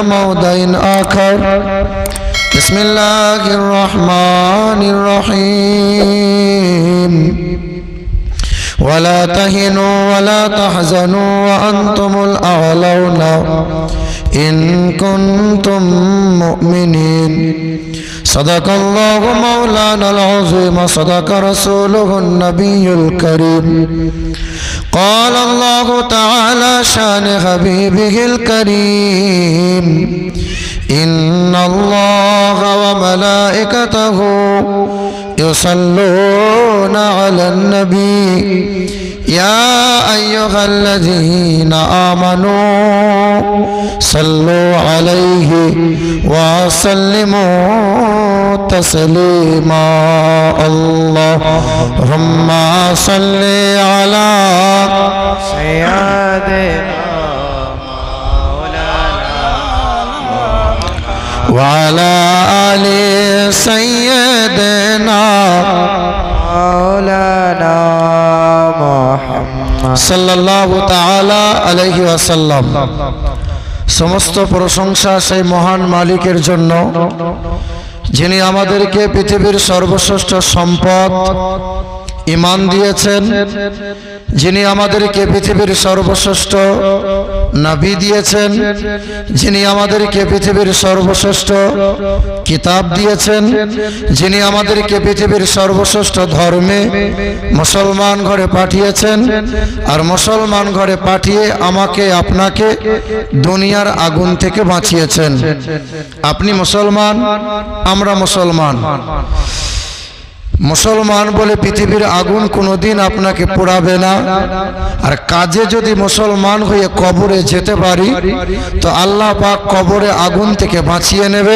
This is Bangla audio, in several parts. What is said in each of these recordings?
موضع آخر بسم الله الرحمن الرحيم ولا تهنوا ولا تحزنوا وأنتم الأعلون إن كنتم مؤمنين صدق الله مولانا العظيم صدق رسوله النبي الكريم قال الله تعالى شان حبيبه الكريم إن الله وملائكته يصلون على النبي يا أيها الذين آمنوا صلوا عليه وسلموا تسليما اللهم صل على سيدنا وعلى آل سيدنا مولانا محمد সাল্লাল্লাহু তাআলা আলাইহি ওয়াসাল্লাম। সমস্ত প্রশংসা সেই মহান মালিকের জন্য যিনি আমাদেরকে পৃথিবীর সর্বশ্রেষ্ঠ সম্পদ ঈমান দিয়েছেন, যিনি আমাদেরকে পৃথিবীর সর্বশ্রেষ্ঠ নবী দিয়েছেন, যিনি আমাদেরকে পৃথিবীর সর্বশ্রেষ্ঠ কিতাব দিয়েছেন, যিনি আমাদেরকে পৃথিবীর সর্বশ্রেষ্ঠ ধর্মে মুসলমান ঘরে পাঠিয়েছেন, আর মুসলমান ঘরে পাঠিয়ে আমাকে আপনাকে দুনিয়ার আগুন থেকে বাঁচিয়েছেন। আপনি মুসলমান, আমরা মুসলমান। মুসলমান বলে পৃথিবীর আগুন কোনোদিন আপনাকে পোড়াবে না। আর কাজে যদি মুসলমান হয়ে কবরে যেতে পারি তো আল্লাহ পাক কবরে আগুন থেকে বাঁচিয়ে নেবে,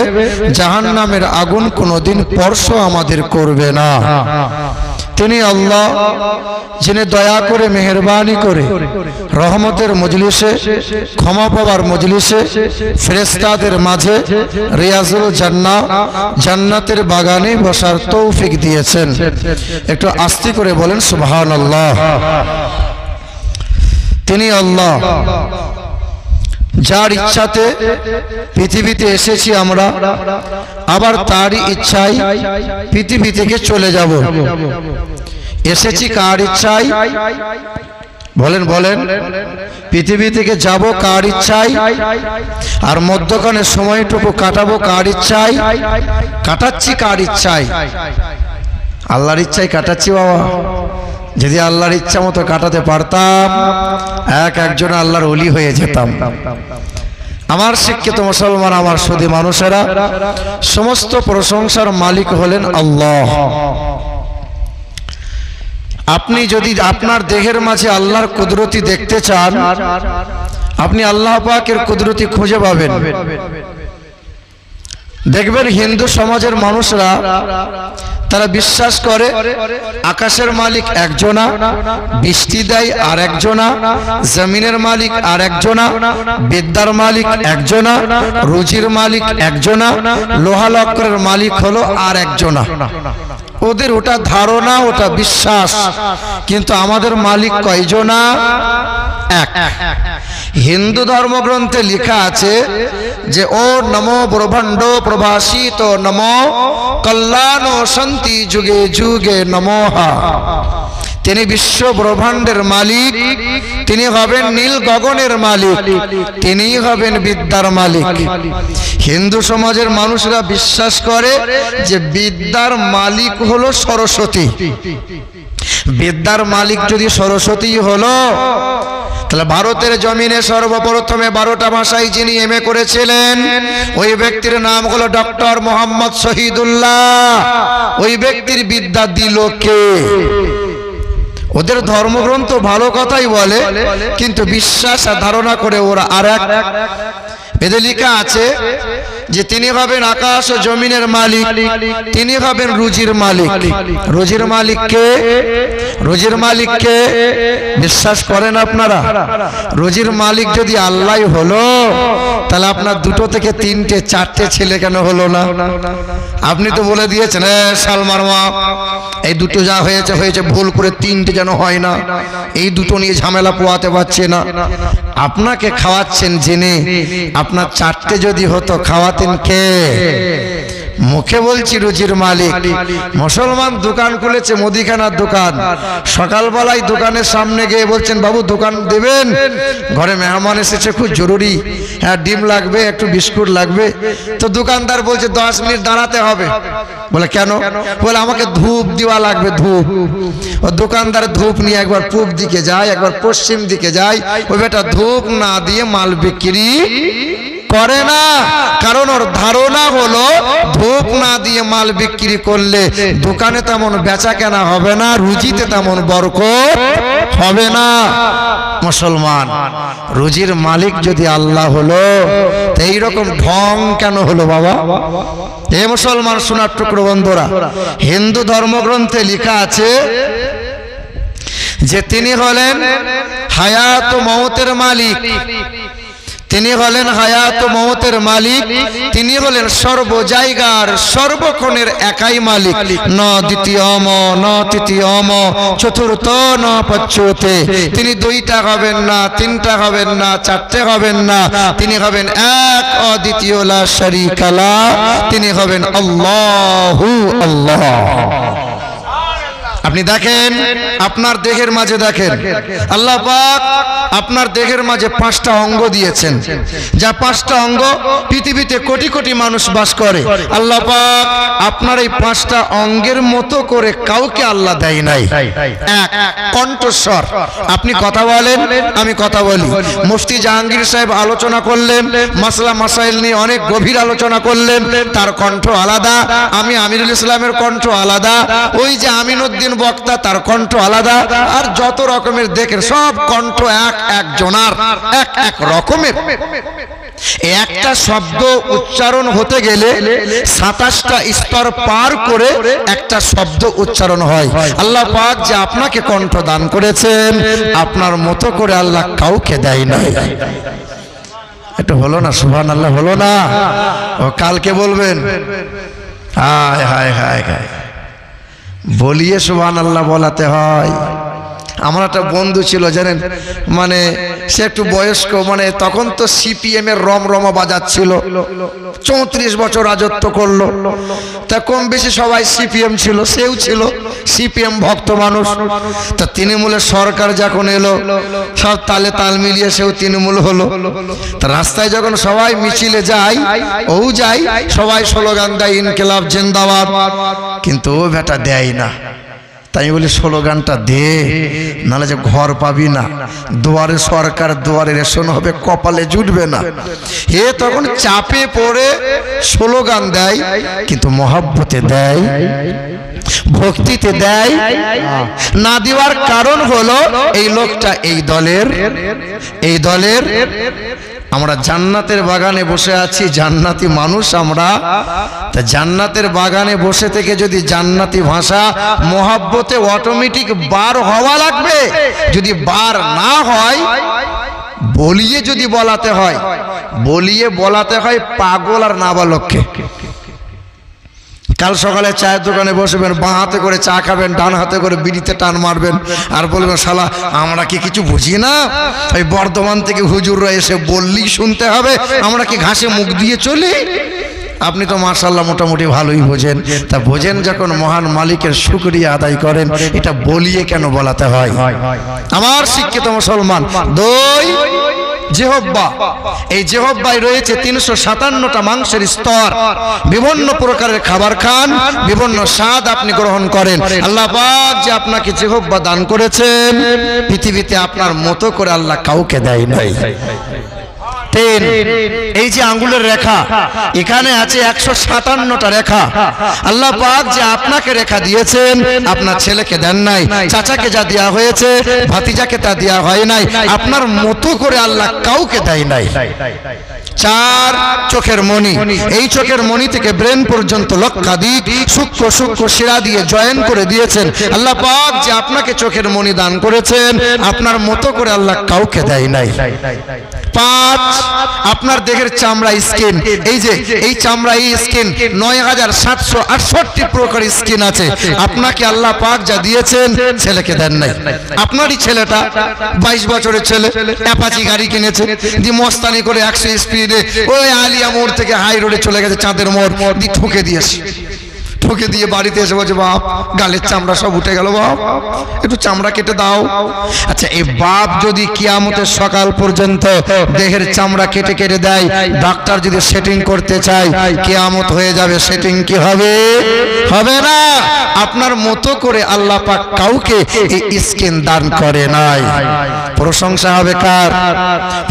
জাহান্নামের আগুন কোনোদিন স্পর্শ আমাদের করবে না। তিনি আল্লাহ যিনি দয়া করে মেহেরবানি করে রহমতের মজলিসে, ক্ষমা পাওয়ার মজলিসে, ফেরেশতাদের মাঝে রিয়াজুল জান্নাহ জান্নাতের বাগানে বসার তৌফিক দিয়েছেন। একটু আস্তে করে বলেন সুবহানাল্লাহ। তিনি আল্লাহ যার ইচ্ছাতে পৃথিবীতে এসেছি আমরা, আবার তারই ইচ্ছায় পৃথিবী থেকে চলে যাব। এসেছি কার ইচ্ছায়? বলেন বলেন। পৃথিবী থেকে যাব কার ইচ্ছায়? আর মধ্যখানে সময়টুকু কাটাবো কার ইচ্ছায়? কাটাচ্ছি কার ইচ্ছায়? আল্লাহর ইচ্ছায় কাটাচ্ছি বাবা। যদি আল্লাহর ইচ্ছা মতো কাটাতে পারতাম একজন আল্লাহর ওলি হয়ে যেতাম। আমার শিক্ষিত মুসলমান, আমার সুধী মানুষেরা, সমস্ত প্রশংসার মালিক হলেন আল্লাহ। আপনি যদি আপনার দেহের মাঝে আল্লাহর কুদরতি দেখতে চান, আপনি আল্লাহ পাকের কুদরতি খুঁজে পাবেন। দেখবেন হিন্দু সমাজের মানুষরা তারা বিশ্বাস করে আকাশের মালিক একজনা, বৃষ্টি দেয় আর একজনা, জমিনের মালিক আর একজনা, বিদ্যার মালিক একজনা, রুজির মালিক একজনা, লোহা লক্করের মালিক হলো আর একজনা। ওদের ওটা ধারণা, ওটা বিশ্বাস। কিন্তু আমাদের মালিক কয়জনা? এক। হিন্দু ধর্মগ্রন্থে লেখা আছে যে ও নমো ব্রহ্মাণ্ড প্রভাসিত নমো কল্যাণ শান্তি যুগে যুগে নমঃ। তিনি বিশ্ব ব্রহ্মাণ্ডের মালিক, তিনি হবেন নীল গগনের মালিক, তিনি হবেন বিদ্যার মালিক। হিন্দু সমাজের মানুষরা বিশ্বাস করে যে বিদ্যার মালিক হলো সরস্বতী। বিদ্যার মালিক যদি সরস্বতী হলো, তাহলে ভারতের জমিনে সর্বপ্রথমে 12টা ভাষায় যিনি এমএ করেছিলেন ওই ব্যক্তির নাম হলো ডক্টর মোহাম্মদ শহীদুল্লাহ। ওই ব্যক্তির বিদ্যা দিল কে? ওদের ধর্মগ্রন্থ ভালো কথাই বলে, কিন্তু বিশ্বাস আর ধারণা করে ওরা আর এক। এতে লেখা আছে যে তিনি হবেন আকাশ ও জমিনের মালিক, তিনি হবেন রুজির মালিক। রুজির মালিক কে? রুজির মালিক কে? বিশ্বাস করেন আপনারা? রুজির মালিক যদি আল্লাহ হলো, তাহলে আপনার দুটো থেকে তিনটে চারটে ছেলে কেন হলো না? আপনি তো বলে দিয়েছেন সালমার মা এই দুটো যা হয়েছে হয়েছে, ভুল করে তিনটে যেন হয় না, এই দুটো নিয়ে ঝামেলা পোয়াতে পারছে না। আপনাকে খাওয়াচ্ছেন জেনে, আপনার চারটে যদি হতো খাওয়াতেন কে? মুখে বলছি রুজির মালিক। মুসলমান দোকান খুলেছে, মুদিখানার দোকান। সকালবেলায় দোকানের সামনে গিয়ে বলছেন বাবু দোকান দেবেন, ঘরে মেহমান এসেছে খুব জরুরি, হ্যাঁ ডিম লাগবে, একটু বিস্কুট লাগবে। তো দোকানদার বলছে 10 মিনিট দাঁড়াতে হবে। বলে কেন? বলে আমাকে ধূপ দেওয়া লাগবে, ধূপ। ও দোকানদার ধূপ নিয়ে একবার পূব দিকে যায়, একবার পশ্চিম দিকে যায়। ওই বেটা ধূপ না দিয়ে মাল বিক্রি করে না, কারণ ওর ধারণা হলো ধূপ না দিয়ে মাল বিক্রি করলে দোকানে তেমন বেচা কেনা হবে না, রুজিতে তেমন বরকত হবে না। মুসলমান রুজির মালিক যদি আল্লাহ হলো, এই রকম ঢং কেন হলো বাবা? এ মুসলমান সোনার টুকরো বন্ধুরা, হিন্দু ধর্মগ্রন্থে লেখা আছে যে তিনি হলেন হায়াত ও মওতের মালিক, তিনি হলেন হায়াত ও মওতের মালিক, তিনি হলেন সর্ব জায়গার সর্বক্ষণের একাই মালিক। ন দ্বিতীয়ম ন তৃতীয়ম চতুর্থ ন পঞ্চমতে। তিনি দুইটা হবেন না, তিনটা হবেন না, চারটে হবেন না, তিনি হবেন এক অদ্বিতীয় লা শারীকা লাহ, তিনি হবেন আল্লাহু আল্লাহ। আপনি দেখেন আপনার দেহের মাঝে, দেখেন আল্লাহ পাক আপনার দেহের মাঝে 5টা অঙ্গ দিয়েছেন, যা 5টা অঙ্গ পৃথিবীতে কোটি কোটি মানুষ বাস করে। আল্লাহ পাক আপনার এই 5টা অঙ্গের মতো করে কাউকে আল্লাহ দেয় নাই। এক কণ্ঠস্বর, আপনি কথা বলেন, আমি কথা বলি। মুফতি জাহাঙ্গীর সাহেব আলোচনা করলেন, মাসলা মাসাইল নিয়ে অনেক গভীর আলোচনা করলেন, তার কণ্ঠ আলাদা। আমি আমিরুল ইসলামের কণ্ঠ আলাদা, ওই যে আমিনুদ্দিন বক্তা তার কণ্ঠ আলাদা, আর যত রকমের দেখেন সব কণ্ঠ এক জনার, এক রকমের। একটা শব্দ উচ্চারণ হতে গেলে 27টা স্তর পার করে একটা শব্দ উচ্চারণ হয়। আল্লাহ পাক যে আপনাকে কণ্ঠ দান করেছেন, আপনার মতো করে আল্লাহ কাউকে দেয় না। এটা হলো না? সুবহানাল্লাহ হলো না? ও কালকে বলবেন হায় হায় হায় হায়, বলিয়ে সুবহানাল্লাহ বলাতে হয়। আমার একটা বন্ধু ছিল জানেন, মানে সে একটু বয়স্ক, মানে তখন তো সিপিএম এর রমরমা বাজাচ্ছিল, 34 বছর রাজত্ব করলো। তা কম বেশি সবাই সিপিএম ছিল, সেও ছিল সিপিএম ভক্ত মানুষ। তা তৃণমূলের সরকার যখন এলো, সব তালে তাল মিলিয়ে সেও তৃণমূল হলো। তা রাস্তায় যখন সবাই মিছিলে যায়, ও যায়, সবাই স্লোগান দেয় ইনকিলাব জিন্দাবাদ, কিন্তু ও বেটা দেয় না। তাই বলি স্লোগানটা দে, নাহলে যে ঘর পাবি না, দুয়ারে সরকার, দুয়ারে রেশন হবে, কপালে জুটবে না। এ তখন চাপে পড়ে স্লোগান দেয়, কিন্তু মহব্বতে দেয়, ভক্তিতে দেয় না। দেওয়ার কারণ হলো এই লোকটা এই দলের। আমরা জান্নাতের বাগানে বসে আছি, জান্নাতি মানুষ আমরা। তা জান্নাতের বাগানে বসে থেকে যদি জান্নাতি ভাষা মহব্বতে অটোমেটিক বার হওয়া লাগবে। যদি বার না হয়, বলিয়ে যদি বলাতে হয় পাগল আর নাবালককে। কাল সকালে চায়ের দোকানে বসবেন, বাঁ হাতে করে চা খাবেন, ডান হাতে করে বিড়িতে টান মারবেন, আর বলবেন শালা আমরা কি কিছু বুঝি না? ওই বর্ধমান থেকে হুজুররা এসে বললেই শুনতে হবে, আমরা কি ঘাসে মুখ দিয়ে চলি? আপনি তো মাশাআল্লাহ মোটামুটি ভালোই বোঝেন। তা বোঝেন যখন মহান মালিকের শুকরিয়া আদায় করেন, এটা বলিয়ে কেন বলাতে হয়? আমার শিক্ষিত মুসলমান, দুই জিহ্বা, এই জিহ্বায় রয়েছে 357টা মাংসের স্তর। বিভিন্ন প্রকারের খাবার খান, বিভিন্ন স্বাদ আপনি গ্রহণ করেন। আল্লাহ পাক যে আপনাকে জিহ্বা দান করেছেন, পৃথিবীতে আপনার মতো করে আল্লাহ কাউকে দেয় নাই। তিন, এই যে আঙ্গুলের রেখা, এখানে আছে 157টা রেখা। আল্লাহ পাক যে আপনাকে রেখা দিয়েছেন, আপনার ছেলেকে দেন নাই, চাচাকে যা দেওয়া হয়েছে ভাতিজাকে তা দেওয়া হয় নাই, আপনার মতো করে আল্লাহ কাউকে দেয় নাই। চার, চোখের মণি। এই চোখের মণি থেকে ব্রেন পর্যন্ত লক্ষাধিক সূক্ষ্ম শিরা দিয়ে জয়েন করে দিয়েছেন। আল্লাহ পাক যে আপনাকে চোখের মণি দান করেছেন, আপনার মতো করে আল্লাহ কাউকে দেয় নাই। পাঁচ, আপনার দেহের চামড়া স্কিন, এই যে এই চামড়া এই স্কিন ৯৭৬৮ প্রকার স্কিন আছে। আপনাকে আল্লাহ পাক যা দিয়েছেন ছেলেকে দেন নাই। আপনারই ছেলেটা 22 বছরের ছেলে অ্যাপাচি গাড়ি কিনেছে, দিয়ে মস্তানি করে 100 স্পিডে ওই আলিয়া মোড় থেকে হাই রোডে চলে গেছে চাঁদের মোড়, দিয়ে ঠুকে দিয়েছে। ঠুকে দিয়ে বাড়িতে এসে বলছে বাপ গালের চামড়া সব উঠে গেল, বাপ একটু চামড়া কেটে দাও। আচ্ছা এই বাপ যদি কিয়ামতের সকাল পর্যন্ত দেহের চামড়া কেটে কেটে দেয়, ডাক্তার যদি সেটিং করতে চায় কিয়ামত হয়ে যাবে, সেটিং কি হবে? হবে না। আপনার মতো করে আল্লাহ পাক কাউকে এই স্কিন দান করে নাই। প্রশংসা হবে কার?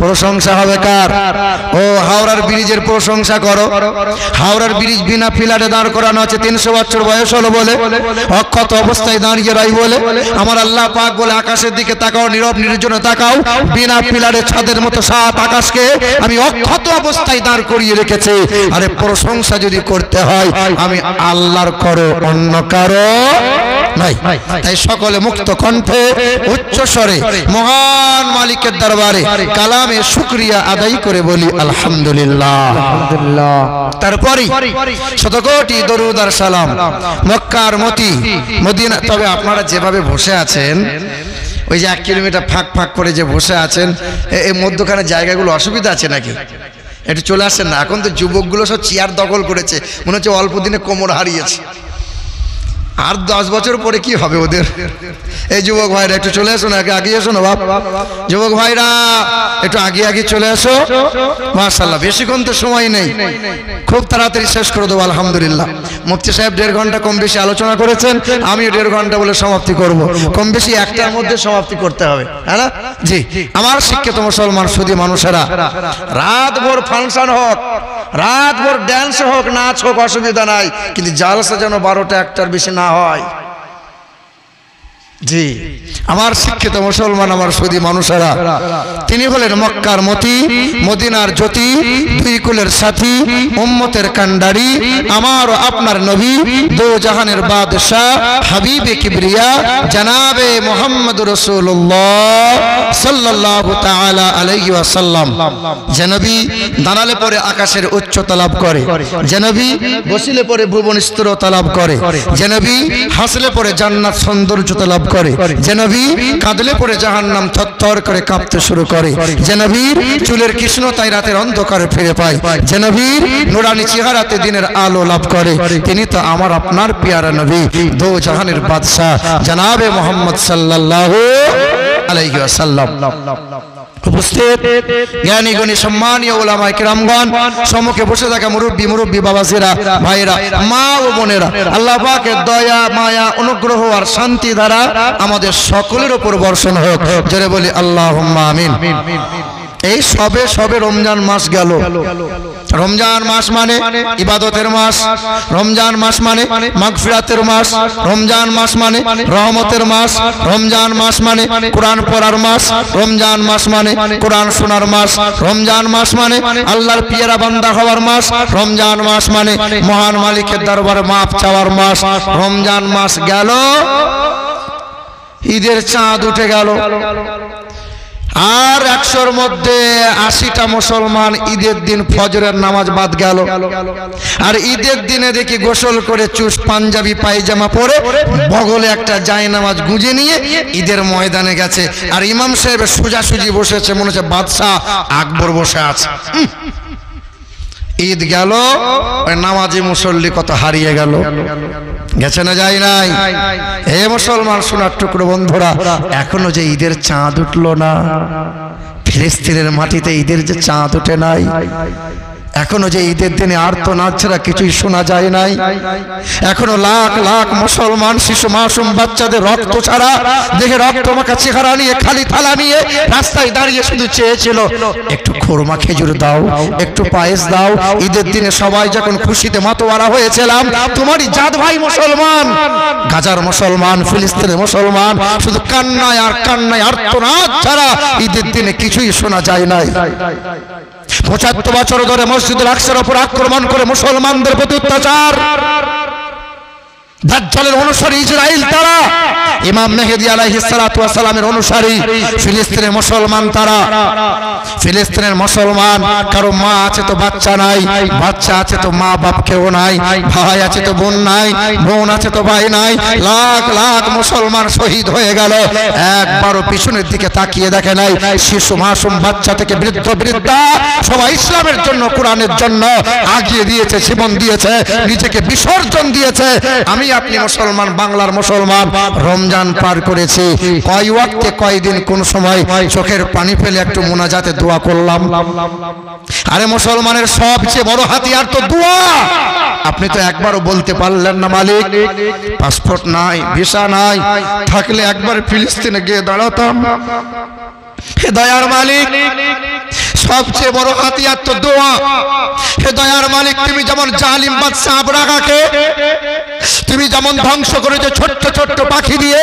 প্রশংসা হবে কার? ও হাওড়ার ব্রিজের প্রশংসা করো। হাওড়ার ব্রিজ বিনা পিলারে দাঁড় করানো আছে, 300 বছর বয়স হলো বলে, অক্ষত অবস্থায় দাঁড়িয়ে রাই বলে। আমার আল্লাহ পাক বলে আকাশের দিকে তাকাও, নীরব নির্জনে তাকাও, বিনা পিলারে ছাদের মতো 7 আকাশকে আমি অক্ষত অবস্থায় দাঁড় করিয়ে রেখেছি। আরে প্রশংসা যদি করতে হয় আমি আল্লাহর করো, অন্য কারো নাই। তাই সকলে মুক্ত কণ্ঠে উচ্চ স্বরে মহান মালিকের দরবারে কালামে শুকরিয়া আদায় করে বলি আলহামদুলিল্লাহ। তারপরে শতকোটি দরুদ আর সালাম মক্কার মতি মদিনা। তবে আপনারা যেভাবে বসে আছেন, ওই যে 1 কিলোমিটার ফাঁক ফাঁক করে যে বসে আছেন, এই মধ্যখানে জায়গাগুলো অসুবিধা আছে নাকি? একটু চলে আসেন না। এখন তো যুবকগুলো সব চেয়ার দখল করেছে, মনে হচ্ছে অল্প দিনে কোমর হারিয়েছে। আর 10 বছর পরে কি হবে ওদের? এই যুবক ভাইরা একটু চলে এসো না, আগে এসো না বাপ। যুবক ভাইরা একটু আগে আগে চলে এসো। মাশাআল্লাহ, বেশিক্ষণ তো সময় নেই, খুব তাড়াতাড়ি শেষ করে দেবো আলহামদুলিল্লাহ। মুফতি সাহেব 1.5 ঘন্টা কম বেশি আলোচনা করেছেন, আমি 1.5 ঘন্টা বলে সমাপ্তি করব। কম বেশি 1টার মধ্যে সমাপ্তি করতে হবে, হ্যাঁ না? জি। আমার শিক্ষিত মুসলমান সুধী মানুষেরা, রাত ভোর ফাংশন হোক, রাত ভোর ড্যান্স হোক, নাচ হোক, অসুবিধা নাই, কিন্তু জালসা যেন 12টা 1টার বেশি না হয়। জি আমার শিক্ষিত মুসলমান আমার সুধী মানুষেরা, তিনি হলেন মক্কার মতি, মদিনার জ্যোতি, 2 কুলের সাথী, উম্মতের কান্ডারি, আমার ও আপনার নবী, 2 জাহানের বাদশাহ, হাবিবে কিবরিয়া জনাবে মুহাম্মদুর রাসূলুল্লাহ সাল্লাল্লাহু তাআলা আলাইহি ওয়াসাল্লাম। যে নবী দাঁড়ালে পরে আকাশের উচ্চতা লাভ করে, যে নবী বসিলে পরে ভুবন স্থিরতা লাভ করে, যে নবী হাসলে পরে জান্নাত সৌন্দর্যতা লাভ করে, যে নবী কাঁদলে পরে জাহান্নাম থরথর করে কাঁপতে শুরু করে, যে নবীর চুলের কৃষ্ণতায় রাতের অন্ধকারে ফিরে পায়, যে নবীর নুরানি চেহারাতে দিনের আলো লাভ করে, তিনি তো আমার আপনার পেয়ারা নবী, 2 জাহানের বাদশাহ জনাবে মুহাম্মদ সাল্লাল্লাহু আলাইহি ওয়াসাল্লাম। উপস্থিত জ্ঞানী গুণী সম্মানীয় উলামায়ে কিরামগণ, সম্মুখে বসে থাকা মুরব্বী বাবাজিরা, ভাইরা, মা ও বোনেরা, আল্লাহ পাকের দয়া মায়া অনুগ্রহ আর শান্তি ধারা আমাদের সকলের উপর বর্ষণ হোক। জোরে বলি আল্লাহুম্মা আমিন। এই সবে রমজান মাস গেল। রমজান মাস মানে ইবাদতের মাস, রমজান মাস মানে মাগফিরাতের মাস, রমজান মাস মানে রহমতের মাস, রমজান মাস মানে কোরআন পড়ার মাস, রমজান মাস মানে কোরআন শোনার মাস, রমজান মাস মানে আল্লাহর পিয়ারা বান্দা হওয়ার মাস, রমজান মাস মানে মহান মালিকের দরবারে মাপ চাওয়ার মাস। রমজান মাস গেল, ঈদের চাঁদ উঠে গেল, আর 100-র মধ্যে 80টা মুসলমান ঈদের দিন ফজরের নামাজ বাদ গেল। আর ঈদের দিনে দেখি গোসল করে চুস পাঞ্জাবি পায়জামা পরে বগলে একটা জায়নামাজ গুঁজে নিয়ে ঈদের ময়দানে গেছে। আর ইমাম সাহেব সোজাসুজি বসেছে, মনে হচ্ছে বাদশাহ আকবর বসে আছে। ঈদ গেল, নামাজি মুসল্লি কত হারিয়ে গেল, গেছে না যায় নাই? হে মুসলমান সোনার টুকরো বন্ধুরা, এখনো যে ঈদের চাঁদ উঠলো না, ফিলিস্তিনের মাটিতে ঈদের যে চাঁদ উঠে নাই, এখনো যে ঈদের দিনে আর্তনাদ ছাড়া কিছুই শোনা যায় নাই, এখনো লাখ লাখ মুসলমান শিশু মাসুম বাচ্চাদের রক্ত ছাড়া দেখে রক্ত মাখা চেহারা নিয়ে খালি থালা নিয়ে রাস্তায় দাঁড়িয়ে শুধু চেয়েছিল একটু খোরমা খেজুর দাও, একটু পায়েস দাও। ঈদের দিনে সবাই যখন খুশিতে মাতোয়ারা হয়েছিলাম, তোমারই জাত ভাই মুসলমান, গাজার মুসলমান, ফিলিস্তিনের মুসলমান শুধু কান্নায় আর কান্নায়, আর্তনাদ ছাড়া ঈদের দিনে কিছুই শোনা যায় নাই। 75 বছর ধরে মসজিদুল আকসার উপর আক্রমণ করে মুসলমানদের প্রতি অত্যাচার, দাজ্জালের অনুসারী ইসরাইল তারা, ইমাম মেহেদী আলাইহিস সালাতু ওয়াস সালামের অনুসারী ফিলিস্তিনের মুসলমান তারা। ফিলিস্তিনের মুসলমান কারো মা আছে তো বাচ্চা নাই, বাচ্চা আছে তো মা বাপ কেউ নাই, ভাই আছে তো বোন নাই, বোন আছে তো ভাই নাই। লাখ লাখ মুসলমান শহীদ হয়ে গেল, একবারও পিছনের দিকে তাকিয়ে দেখে নাই। শিশু মাসুম বাচ্চা থেকে বৃদ্ধ বৃদ্ধা সবাই ইসলামের জন্য, কোরআনের জন্য আগিয়ে দিয়েছে, জীবন দিয়েছে, নিজেকে বিসর্জন দিয়েছে। আমি আপনি মুসলমান, বাংলার মুসলমান, রমজান পার করেছি, কয় ওয়াক্তে কয়দিন কোন সময় চোখের পানি ফেলে একটু মুনাজাতে দোয়া করলাম? আরে মুসলমানের সবচেয়ে বড় হাতিয়ার তো দোয়া। আপনি তো একবারও বলতে পারলেন না মালিক পাসপোর্ট নাই, ভিসা নাই, থাকলে একবার ফিলিস্তিনে গিয়ে দাঁড়াতাম। হে দয়ার মালিক, সবচেয়ে বড় হাতিয়ার তো দোয়া। হে দয়ার মালিক, তুমি যেমন জালিম বাদশা আবরাকাকে তুমি যেমন ধ্বংস করেছো ছোট্ট ছোট্ট পাখি দিয়ে,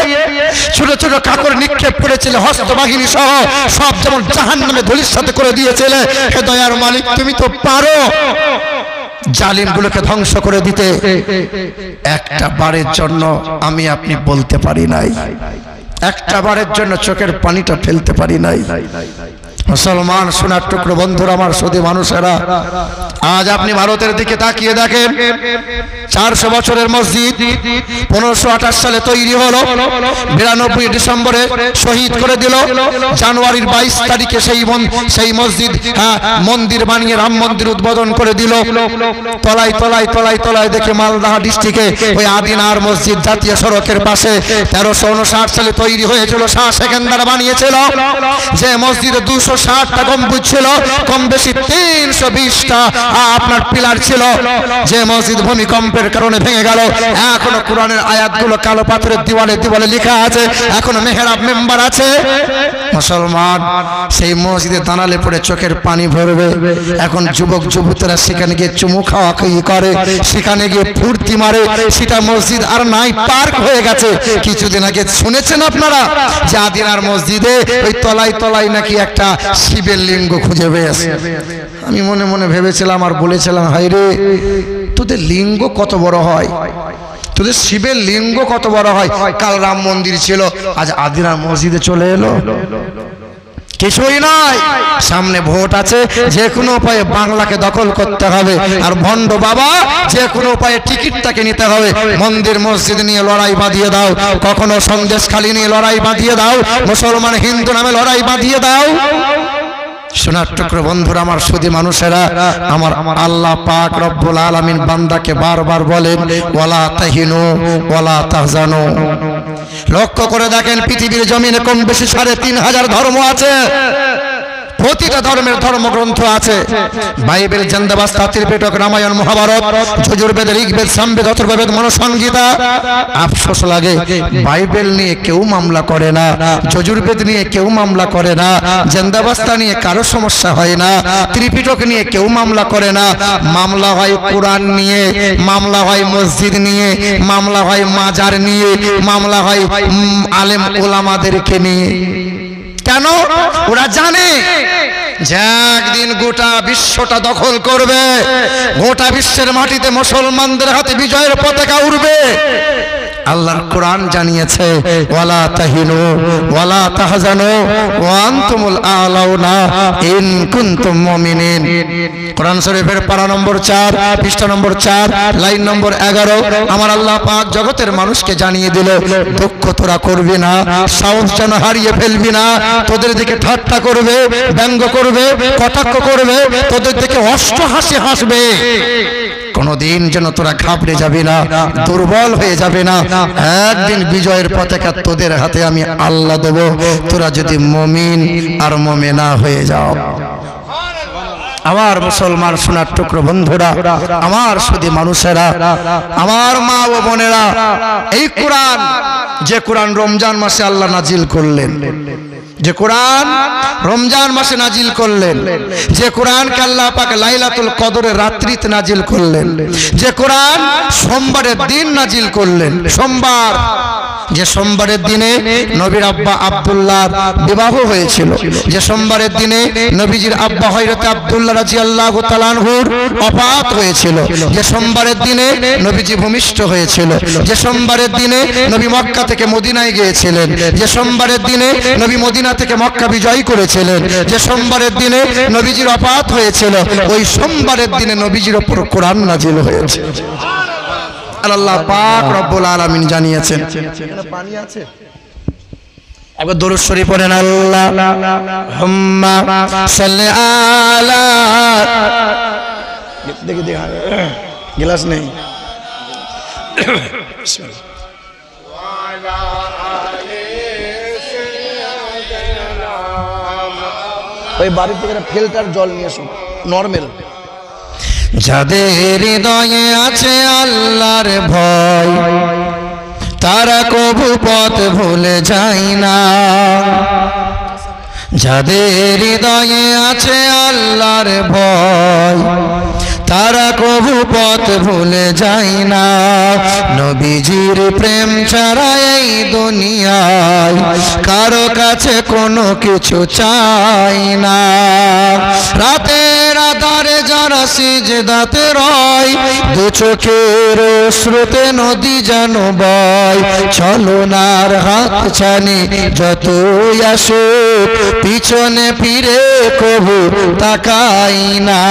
ছোট ছোট কাকড় নিক্ষেপ করেছিলে, হস্ত বাহিনী সহ সব যেমন জাহান্নামে ধূলিসাৎ করে দিয়েছিলে, হে দয়ার মালিক তুমি তো পারো জালিমগুলোকে ধ্বংস করে দিতে। একটা বারের জন্য আমি আপনি বলতে পারি নাই, একটা বারের জন্য চোখের পানিটা ফেলতে পারি নাই। মুসলমান সোনার টুকরো বন্ধুরা, আমার সদী মানুষেরা, আজ আপনি ভারতের দিকে তাকিয়ে দেখেন, 400 বছরের মসজিদ 1528 সালে তৈরি হলো, 92 ডিসেম্বরে শহীদ করে দিল, জানুয়ারির 22 তারিখে সেই মসজিদ মন্দির বানিয়ে রাম মন্দির উদ্বোধন করে দিল। তলায় তলায় তলায় তলায় দেখে মালদহ ডিস্ট্রিক্টে ওই আদিনার মসজিদ জাতীয় সড়কের পাশে 1359 সালে তৈরি হয়েছিল, শাহ সেকেন্দার বানিয়েছিল। যে মসজিদে 260টা গম্বুজ ছিল, কম বেশি 320টা আপনার পিলার ছিল। যে মসজিদ ভূমিকম্পের কারণে ভেঙে গেল, এখনো কোরআনের আয়াতগুলো কালো পাথরের দেওয়ালে দেওয়ালে লেখা আছে, এখনো মেহরাব মেম্বার আছে। মুসলমান সেই মসজিদে দাঁড়ালে পড়ে চোখের পানি ভরবে। এখন যুবক যুবতীরা সেখানে গিয়ে চুমু খাওয়া করে, সেখানে গিয়ে ফুর্তি মারে। সেটা মসজিদ আর নাই, পার্ক হয়ে গেছে। কিছুদিন আগে শুনেছেন আপনারা যে আদিনার মসজিদে ওই তলায় তলায় নাকি একটা শিবের লিঙ্গ খুঁজে পেয়েছে। আমি মনে মনে ভেবেছিলাম আর বলেছিলাম, হায় রে, তোদের লিঙ্গ কত বড় হয়, তোদের শিবের লিঙ্গ কত বড় হয়। কাল রাম মন্দির ছিল, আজ আদিনার মসজিদে চলে এলো। কিছুই নয়, সামনে ভোট আছে, যে কোনো উপায়ে বাংলাকে দখল করতে হবে। আর ভণ্ড বাবা যে কোনো উপায়ে টিকিটটাকে নিতে হবে। মন্দির মসজিদ নিয়ে লড়াই বাঁধিয়ে দাও, কখনো সন্দেশখালী নিয়ে লড়াই বাঁধিয়ে দাও, মুসলমান হিন্দু নামে লড়াই বাঁধিয়ে দাও। সোনার টুকরো বন্ধুরা, আমার সুধী মানুষেরা, আমার আল্লাহ পাক রব্বুল আলামিন বান্দাকে বারবার বলেন, ওয়ালা তাহিনু ওয়ালা তাহজানু। লক্ষ্য করে দেখেন, পৃথিবীর জমিনে কম বেশি 3500 ধর্ম আছে, প্রতিটা ধর্মের ধর্মগ্রন্থ আছে। বাইবেল, জিন্দাবাস্তা, ত্রিপিটক, রামায়ণ, মহাভারত, যজুর্বেদ, ঋগ্বেদ, সামবেদ, অথর্ববেদ, মনুসংহিতা। আফসোস লাগে, বাইবেল নিয়ে কেউ মামলা করে না, যজুর্বেদ নিয়ে কেউ মামলা করে না, জিন্দাবাস্তা নিয়ে কারো সমস্যা হয় না, ত্রিপিটক নিয়ে কেউ মামলা করে না। মামলা হয় কোরআন নিয়ে, মামলা হয় মসজিদ নিয়ে, মামলা হয় মাজার নিয়ে, মামলা হয় আলেম ওলামাদেরকে নিয়ে। কেন? ওরা জানে যে একদিন গোটা বিশ্বটা দখল করবে, গোটা বিশ্বের মাটিতে মুসলমানদের হাতে বিজয়ের পতাকা উড়বে। আল্লাহর কোরআন জানিয়েছে, ওয়ালা তাহিনু ওয়ালা তাহজানু ওয়া আনতুমুল আলাউনা ইন কুনতুম মুমিনিন। কোরআন শরীফের পারা নম্বর 4, পৃষ্ঠা নম্বর 4, লাইন নম্বর 11। আমার আল্লাহ পাক জগতের মানুষকে জানিয়ে দিল, দুঃখ তোরা করবি না, সাহস যেন হারিয়ে ফেলবি না। তোদের দিকে ঠাট্টা করবে, ব্যঙ্গ করবে, কটাক্ষ করবে, তোদের দিকে অষ্ট হাসি হাসবে। কোনদিন যেন তোরা ঘাবড়ে যাবি না, দুর্বল হয়ে যাবে না। একদিন বিজয়ের পতাকা তোদের হাতে আমি আল্লাহ দেব, তোরা যদি মুমিন আর মুমিনা হয়ে যাও। আমার মুসলমান সোনার টুকরো বন্ধুরা, আমার সুধী মানুষেরা, আমার মা ও বোনেরা, এই কোরআন, যে কোরআন রমজান মাসে আল্লাহ নাজিল করলেন, যে কোরআন রমজান মাসে নাজিল করলেন, যে কোরআনকে আল্লাহ পাক লাইলাতুল কদরের রাত্রিতে নাজিল করলেন, যে কোরআন সোমবারের দিন নাজিল করলেন। সোমবার, যে সোমবারের দিনে নবীর আব্বা আব্দুল্লাহর বিবাহ হয়েছিল, যে সোমবারের দিনে নবীজির আব্বা হযরত আব্দুল্লাহ রাদিয়াল্লাহু তাআলা আনহুর ওফাত হয়েছিল, যে সোমবারের দিনে নবীজি ভূমিষ্ঠ হয়েছিল, যে সোমবারের দিনে নবী মক্কা থেকে মদিনায় গিয়েছিলেন, যে সোমবারের দিনে নবী মদিনা থেকে মক্কা বিজয় করেছিলেন, যে সোমবারের দিনে নবীজির ওফাত হয়েছিল, ওই সোমবারের দিনে নবীজির উপর কোরআন নাজিল হয়েছে। আল্লাহ পাক রব্বুল আলামিন জানিয়েছেন। পানি আছে, একবার দরুদ শরীফ পড়েন। আল্লাহুম্মা সাল্লি আলা, দেখি গ্লাস নেই, ওই বাড়ি থেকে ফিল্টার জল নিয়ে আসুন, নরমাল। যাদের হৃদয়ে আছে আল্লাহর ভয়, তারা কবু পথ ভুলে যায় না। যাদের হৃদয়ে আছে আল্লাহর ভয়, তারা কবু পথ ভুলে যায় না। নবীজির প্রেম ছাড়া এই দুনিয়ায় কারো কাছে কোনো কিছু চাই না। রাতের আধারে যারা সিজদাতে রয়, দু চোখের অশ্রুতে নদী যেন বয়। ছলনার হাত ছানি যতই আসুক, পিছনে ফিরে কবু তাকাই না।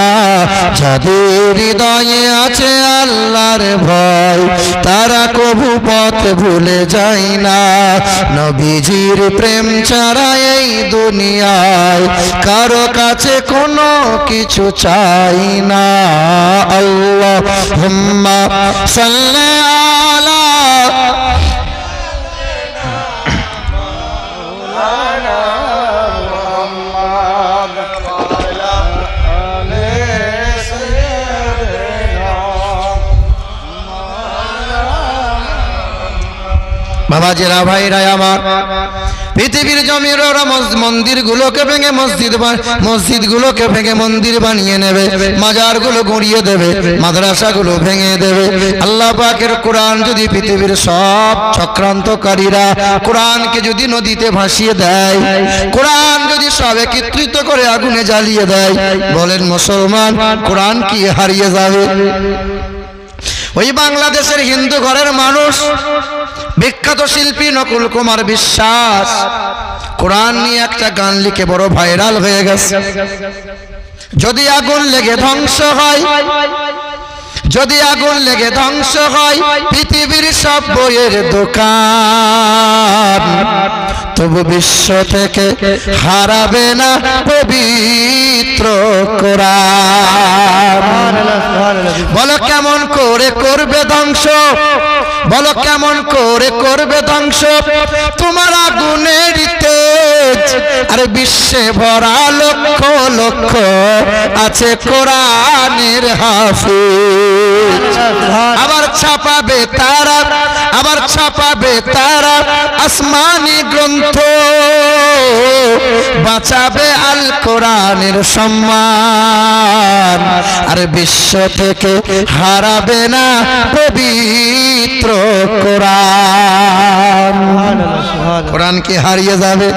যাদের হৃদয়ে আছে আল্লাহর ভয়, তারা কবু পথ ভুলে যায় না। নবীজির প্রেম ছাড়া এই দুনিয়ায় কারো কাছে কোনো কিছু চাই না। আল্লাহুম্মা সাল্লি আলা বাবাজিরা, ভাইরা আমার, পৃথিবীর জমির ওরা মন্দিরগুলোকে ভেঙে মসজিদগুলোকে ভেঙে মন্দির বানিয়ে নেবে, মাজারগুলো গুঁড়িয়ে দেবে, মাদ্রাসাগুলো ভেঙে দেবে। আল্লাহ পাকের কোরআন যদি পৃথিবীর সব চক্রান্তকারীরা কোরআনকে যদি নদীতে ভাসিয়ে দেয়, কোরআন যদি সব একত্রিত করে আগুনে জ্বালিয়ে দেয়, বলেন মুসলমান কোরআন কি হারিয়ে যাবে? ওই বাংলাদেশের হিন্দু ঘরের মানুষ, বিখ্যাত শিল্পী নকুল কুমার বিশ্বাস কোরআন নিয়ে একটা গান লিখে বড় ভাইরাল হয়ে গেছে। যদি আগুন লেগে ধ্বংস হয়, যদি আগুন লেগে ধ্বংস হয় পৃথিবীর সব বইয়ের দোকান, তবু বিশ্ব থেকে হারাবে না পবিত্র কোরআন। বলো কেমন করে করবে ধ্বংস, বলো কেমন করে করবে ধ্বংস তোমার আগুনের তেজ। আর বিশ্বে ভরা লক্ষ লক্ষ আছে কোরআনের হাফেজ। আবার ছাপাবে তারা, আবার ছাপাবে তারা আসমানি গ্রন্থ, বাঁচাবে আল কোরআনের সম্মান। আর বিশ্ব থেকে হারাবে না পবিত্র কোরআন। কোরআন কি হারিয়ে যাবে?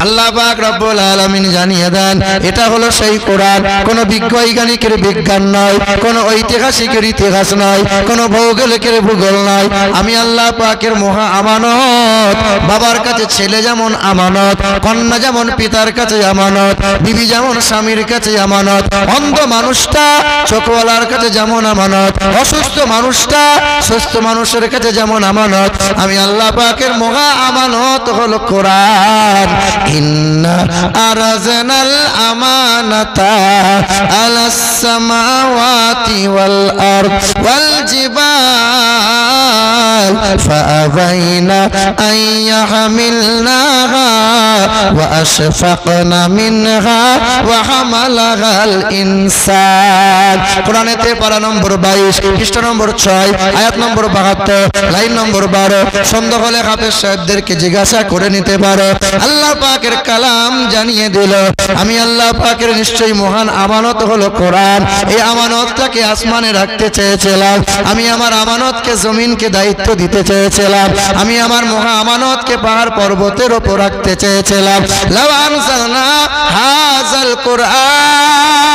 আল্লাহ পাক রব্বুল আলামিন জানিয়ে দেন, এটা হলো সেই কোরআন। কোন বিজ্ঞানীকের বিজ্ঞান নয়, কোন ঐতিহাসিকের ইতিহাস নয়, কোন ভৌগোলিকের ভূগোল নয়। আমি আল্লাহ পাকের মহা আমানত। বাবার কাছে ছেলে যেমন আমানত, কন্যা যেমন পিতার কাছে আমানত, বিবি যেমন স্বামীর কাছে আমানত, অন্ধ মানুষটা চোখওয়ালার কাছে যেমন আমানত, অসুস্থ মানুষটা সুস্থ মানুষের কাছে যেমন আমানত, আমি আল্লাহ পাকের মহা আমানত হলো কোরআন। ইন্না আরাজনাল আমানাতা আলাস সামাওয়াতি ওয়াল আরদ ওয়াল জিবাল فأبينا أن يحملناها وأشفقن منها وحملها الإنسان কোরআনেতে পারা নম্বর 22 পৃষ্ঠা নম্বর 6 আয়াত নম্বর 72 লাইন নম্বর 12 সন্দেহ হলে হাফেজ সাহেবদেরকে জিজ্ঞাসা করে নিতে পারো আল্লাহ পাকের কালাম জানিয়ে দিল আমি আল্লাহ পাকের নিশ্চয়ই মহান আমানত হলো কোরআন এই আমানতটাকে আসমানে রাখতে চেয়েছিলাম আমি আমার আমানতকে জমিনকে দায়িত্ব দিতে চেয়েছিলাম আমি আমার মহা আমানতকে পাহাড় পর্বতের উপর রাখতে চেয়েছিলাম লাউ আনজালনা হাযাল কুরআন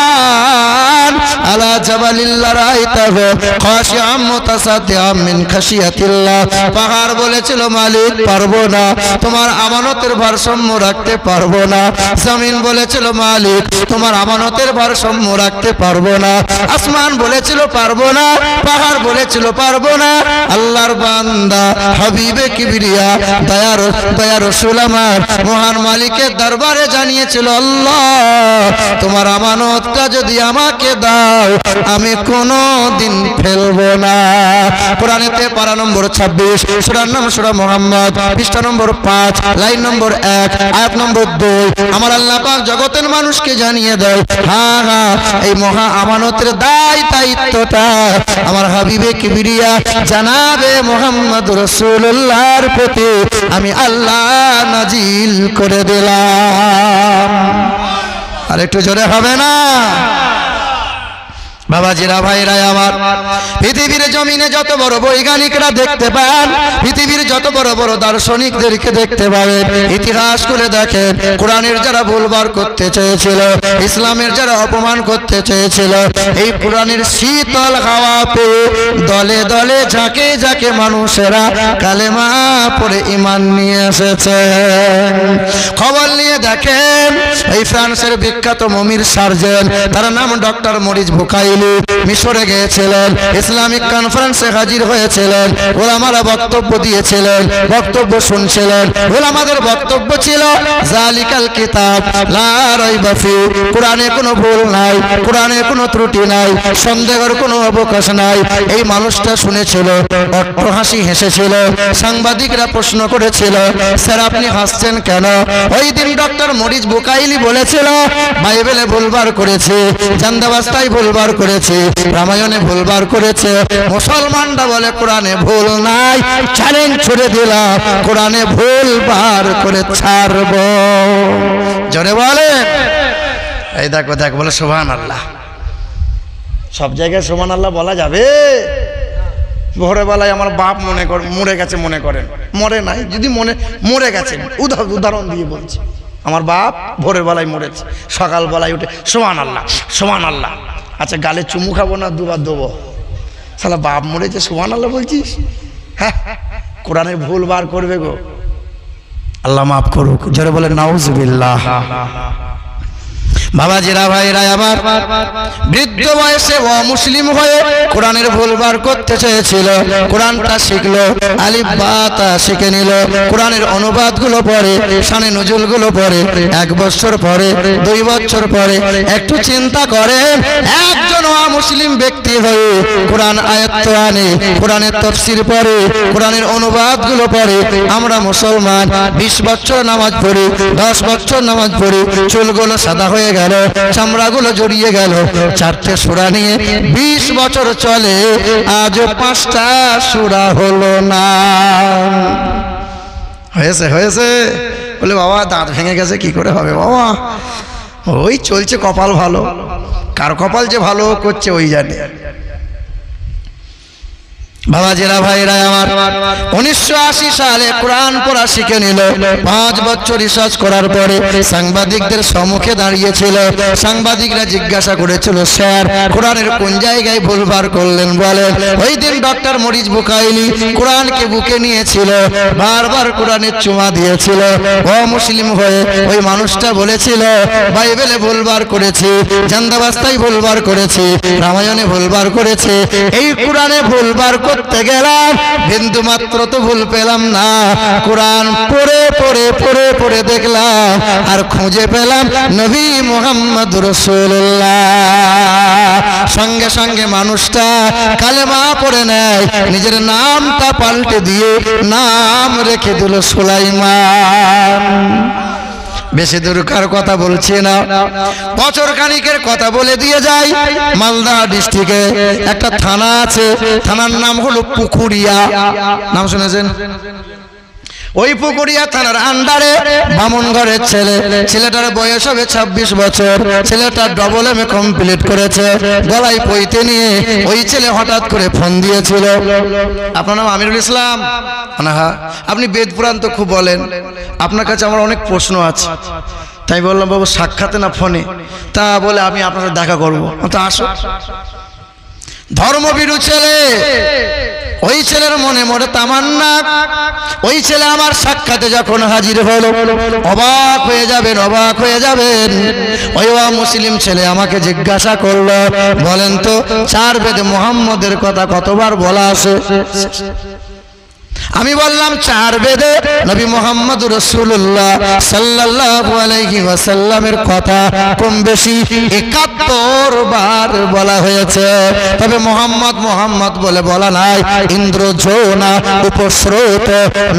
আলা জাবালিল লারাইতাহু খাশিআম মুতাসাদ্দিআম মিন খাশিয়াতিল্লাহ পাহাড় বলেছিল মালিক পারবো না তোমার আমানতের ভারসাম্য রাখতে পারবো না জমিন বলেছিল মালিক তোমার আমানতের ভারসাম্য রাখতে পারবো না আসমান বলেছিল পারবো না পাহাড় বলেছিল পারবো না আল্লাহর বান্দা হাবিবে কিবরিয়া দয়ার রাসূল আমার মহান মালিকের দরবারে জানিয়েছিল আল্লাহ তোমার আমানতটা যদি আমাকে দাও আমি কোনোদিন ফেলবো না কোরআনেতে পারা নম্বর 26 সূরার নাম সূরা মুহাম্মদ পৃষ্ঠা নম্বর 5 লাইন নম্বর 1 আয়াত নম্বর 2 আমার আল্লাহ পাক জগতের মানুষকে জানিয়ে দেয় হ্যাঁ হ্যাঁ এই মহা আমানতের দায়িত্বটা আমার হাবিবে কিবরিয়া জানাবে মুহাম্মদ রাসূলুল্লাহর প্রতি আমি আল্লাহ নাজিল করে দিলাম আর একটু জোরে হবে না বাবাজিরা ভাইরা আমার পৃথিবীর জমিনে যত বড় বৈজ্ঞানিকরা দেখতে পান পৃথিবীর যত বড় বড় দার্শনিকদেরকে দেখতে পাবেন ইতিহাস খুলে দেখেন কোরআনের যারা ভুলবার করতে চেয়েছিল ইসলামের যারা অপমান করতে চেয়েছিল এই কোরআনের শীতল হাওয়া পেয়ে দলে দলে ঝাঁকে ঝাঁকে মানুষেরা কালেমা পড়ে ঈমান নিয়ে এসেছে খবর নিয়ে দেখেন এই ফ্রান্সের বিখ্যাত মমির সার্জন তার নাম ডক্টর মরিস বুকাইলি মিশরে গিয়েছিলেন ইসলামিক কনফারেন্সে হাজির হয়েছিলেন ওলামারা বক্তব্য দিয়েছিলেন বক্তব্য শুনছিলেন ওলামাদের বক্তব্য ছিল জালিকাল কিতাব লা রাইবা ফি কোরআনে কোনো ভুল নাই কোরআনে কোনো ত্রুটি নাই সন্দেহের কোনো অবকাশ নাই এই মানুষটা শুনেছিল অট্টহাসি হেসেছিল সাংবাদিকরা প্রশ্ন করেছিল স্যার আপনি হাসছেন কেন ওই দিন ডক্টর মরিস বুকাইলি বলেছিল বাইবেলে ভুলবার করেছে জান্দাবাস্তায় ভুলবার করেছে রামায়ণে ভুলবার করেছে মুসলমানরা বলে কোরআনে ভুল নাই চ্যালেঞ্জ ছুড়ে দিলাম কোরআনে ভুলবার করে ছাড়ব জোরে বলে এই দেখো দেখ বলে সুবহানাল্লাহ সব জায়গায় সুবহানাল্লাহ বলা যাবে ভোরবেলায় আমার বাপ মরে গেছে মনে করেন মরে নাই যদি মরে গেছেন উদাহরণ দিয়ে বলছি আমার বাপ ভোরের বেলায় মরেছে সকালবেলায় উঠে সুবহানাল্লাহ সুবহানাল্লাহ আচ্ছা গালে চুমু খাবো না দুবার দেবো শালা বাপ মরেছে সুবহানাল্লাহ বলছিস হ্যাঁ কোরআনে ভুল বার করবে গো আল্লাহ মাফ করুক জোরে বলে নাউজুবিল্লাহ বাবাজিরা ভাইরা আমার বৃদ্ধ বয়সে অমুসলিম হয়ে কোরআনের ভুলবার করতে চেয়েছিল কোরআনটা শিখলো আলিফ বা তা শিখে নিল কোরআনের অনুবাদগুলো পড়ে শানে নজুলগুলো পড়ে 1 বছর পরে 2 বছর পরে একটু চিন্তা করেন একজন অমুসলিম ব্যক্তি হয়ে কোরআন আয়াত আনে কোরআনের তাফসীর পড়ে কোরআনের অনুবাদগুলো পড়ে আমরা মুসলমান 20 বছর নামাজ পড়ি 10 বছর নামাজ পড়ি চুলগুলো সাদা হয়ে গেল চামড়াগুলো জড়িয়ে গেল 4টে সূরা নিয়ে 20 বছর চলে আজও 5টা সূরা হলো না হয়েছে বলে বাবা দাঁত ভেঙে গেছে কি করে হবে বাবা ওই চলছে কপাল ভালো কার কপাল যে ভালো করছে ওই জানে বাবাজিরা ভাইরা আমার 1980 সালে কোরআন পড়া শিখে নিল 5 বছর রিসার্চ করার পরে সাংবাদিকদের সম্মুখে দাঁড়িয়েছিল সাংবাদিকরা জিজ্ঞাসা করেছিল স্যার কোরআনের কোন জায়গায় ভুলবার করলেন বলেন ওই দিন ডক্টর মরিস বুকাইলি কোরআনকে বুকে নিয়েছিল বারবার কোরআনের চুমা দিয়েছিল অমুসলিম হয়ে ওই মানুষটা বলেছিল বাইবেলে ভুলবার করেছি জান্দাবাস্তায় ভুলবার করেছি রামায়ণে ভুলবার করেছে এই কোরআনে ভুলবার করতে গেলাম বিন্দু মাত্র তো ভুল পেলাম না কোরআন পড়ে পড়ে পড়ে পড়ে দেখলাম আর খুঁজে পেলাম নবী মুহাম্মদ রাসূলুল্লাহ সঙ্গে সঙ্গে মানুষটা কালেমা পড়ে নেয়, নিজের নামটা পাল্টে দিয়ে নাম রেখে দিল সুলাইমান। বেশি দূরকার কথা বলছি না, বছর খানিকের কথা বলে দিয়ে যাই। মালদা ডিস্ট্রিক্টে একটা থানা আছে, থানার নাম হলো পুকুরিয়া। নাম শুনেছেন? ওই পুকুরিয়া থানার আন্ডারে বামন ঘরের ছেলে, ছেলেটার বয়স হবে 26 বছর। ছেলেটা ডবল এমএ কমপ্লিট করেছে, গলায় পইতে নিয়ে ওই ছেলে হঠাৎ করে ফোন দিয়েছিল। আপনার নাম আমিরুল ইসলাম? হ্যাঁ। আপনি বেদ পুরাণ তো খুব বলেন, আপনার কাছে আমার অনেক প্রশ্ন আছে। তাই বললাম বাবু সাক্ষাতে না ফোনে? তা বলে আমি আপনার সাথে দেখা করবো। তো আসো। ধর্মভীরু ছেলে, ওই ছেলের মনে মনে তামান্না, ওই ছেলে আমার সাক্ষাতে যখন হাজির হলো, অবাক হয়ে যাবেন, অবাক হয়ে যাবেন। ওই মুসলিম ছেলে আমাকে জিজ্ঞাসা করলো, বলেন তো 4 বেদে মুহাম্মদের কথা কতবার বলা আছে? আমি বললাম 4 বেদে নবী মুহাম্মদ রাসূলুল্লাহ সাল্লাল্লাহু আলাইহি ওয়াসাল্লামের কথা কম বেশি 71 বার বলা হয়েছে। তবে মুহাম্মদ মুহাম্মদ বলে বলা নাই। ইন্দ্রজোনা উপস্রোত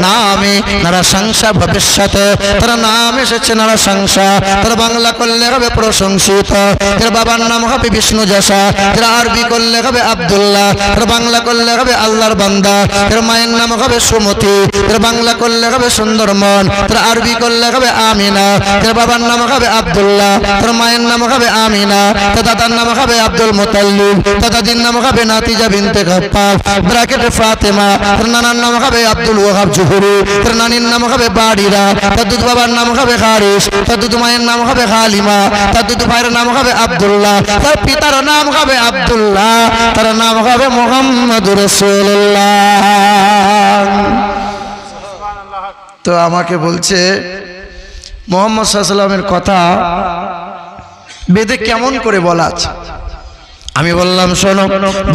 নামে নারাশংসা ভবিষ্যতে, তার নাম এসেছে নারাশংসা। তার বাংলা করলে হবে প্রশংসিত, তার বাবার নাম হবে বিষ্ণু যশা, তার আরবি করলে হবে আব্দুল্লাহ, তার বাংলা করলে হবে আল্লাহর বান্দা, তার মায়ের নাম হবে সুমতি, তার বাংলা করলে হবে সুন্দরমন, তার আরবি করলে হবে আমিনা, তার বাবার নাম হবে আব্দুল্লাহ, তার মায়ের নাম হবে আমিনা, তার দাদার নাম হবে আব্দুল মুতাল্লিব, তার দাদির নাম হবে নাতিজা বিনতে গাফফার ব্র্যাকেটে ফাতেমা, তার নানার নাম হবে আব্দুল ওয়াহাব জুহুরি, তার নানির নাম হবে বাড়িরা, তার দুধ বাবার নাম হবে হারিস, তার দুধ মায়ের নাম হবে হালিমা, তার দুধ ভাইয়ের নাম হবে আব্দুল্লাহ, তার পিতার নাম হবে আব্দুল্লাহ, তার নাম হবে মুহাম্মদুর রাসূলুল্লাহ। তো আমাকে বলছে মুহাম্মদ সাল্লাল্লাহু আলাইহি ওয়াসাল্লামের কথা বেদে কেমন করে বলা আছে? আমি বললাম শোনো,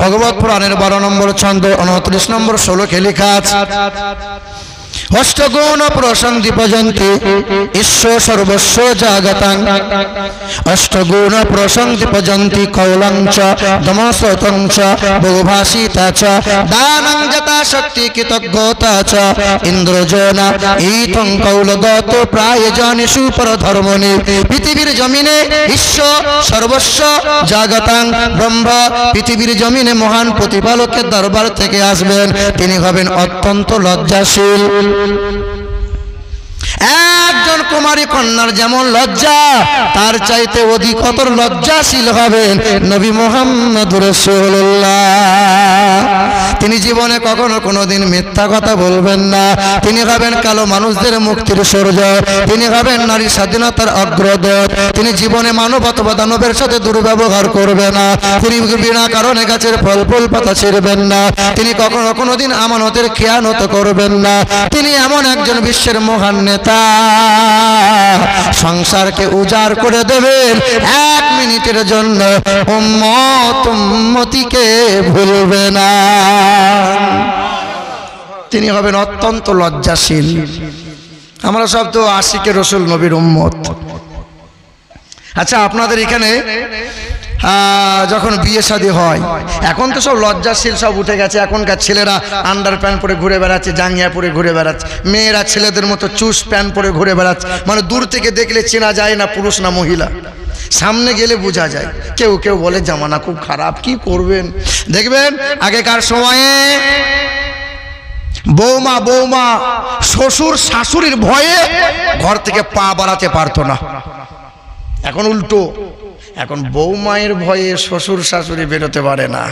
ভগবত পুরাণের 12 নম্বর ছন্দ 29 নম্বর 16 লেখা আছে, অষ্টগুণ প্রশান্তি পর্যন্তি ঈশ্বর সর্বস্ব জাগতাং, অষ্টগুণ প্রশান্তি পর্যন্তি কৌলঞ্চ দমসতঞ্চ বহুভাষিতা চ দানং যথা শক্তি কৃতজ্ঞতা চ ইন্দ্রজনা ইতং কৌলগত প্রায়জনেষু পরধর্মণি। পৃথিবীর জমিনে ঈশ্বর সর্বস্ব জাগতাং, ব্রহ্ম পৃথিবীর জমিনে মহান প্রতিপালকের দরবার থেকে আসবেন, তিনি হবেন অত্যন্ত লজ্জাশীল। একজন কুমারী কন্যার যেমন লজ্জা, তার চাইতে অধিকতর লজ্জাশীল হবেন নবী মুহাম্মদ রাসূলুল্লাহ। তিনি জীবনে কখনো কোনোদিন মিথ্যা কথা বলবেন না। তিনি হবেন কালো মানুষদের মুক্তির সূর্য, তিনি হবেন নারী স্বাধীনতার অগ্রদূত। তিনি জীবনে মানব অথবা দানবের সাথে দুর্ব্যবহার করবেন না। তিনি বিনা কারণে গাছের ফল ফুল পাতা ছিঁড়বেন না। তিনি কখনো কোনোদিন আমানতের খেয়ানত করবেন না। তিনি এমন একজন বিশ্বের মহান নেতা, সংসারকে উজাড় করে দেবেন 1 মিনিটের জন্য, উম্মত উম্মতিকে ভুলবে না। তিনি হবেন অত্যন্ত লজ্জাশীল। আমরা সব তো আশিকে রসুল নবীর উম্মত। আচ্ছা, আপনাদের এখানে যখন বিয়ে শাদী হয়, এখন তো সব লজ্জাশীল সব উঠে গেছে। এখনকার ছেলেরা আন্ডার প্যান্ট পরে ঘুরে বেড়াচ্ছে, জাঙ্গিয়া পরে ঘুরে বেড়াচ্ছে, মেয়েরা ছেলেদের মতো চুস প্যান্ট পরে ঘুরে বেড়াচ্ছে। মানে দূর থেকে দেখলে চেনা যায় না পুরুষ না মহিলা, সামনে গেলে বোঝা যায়। কেউ কেউ বলে জামানা খুব খারাপ, কি করবেন? দেখবেন আগেকার সময়ে বৌমা শ্বশুর শাশুড়ির ভয়ে ঘর থেকে পা বাড়াতে পারতো না। এখন উল্টো, এখন বৌমায়ের ভয়ে শ্বশুর শাশুড়ি বেরোতে পারে না।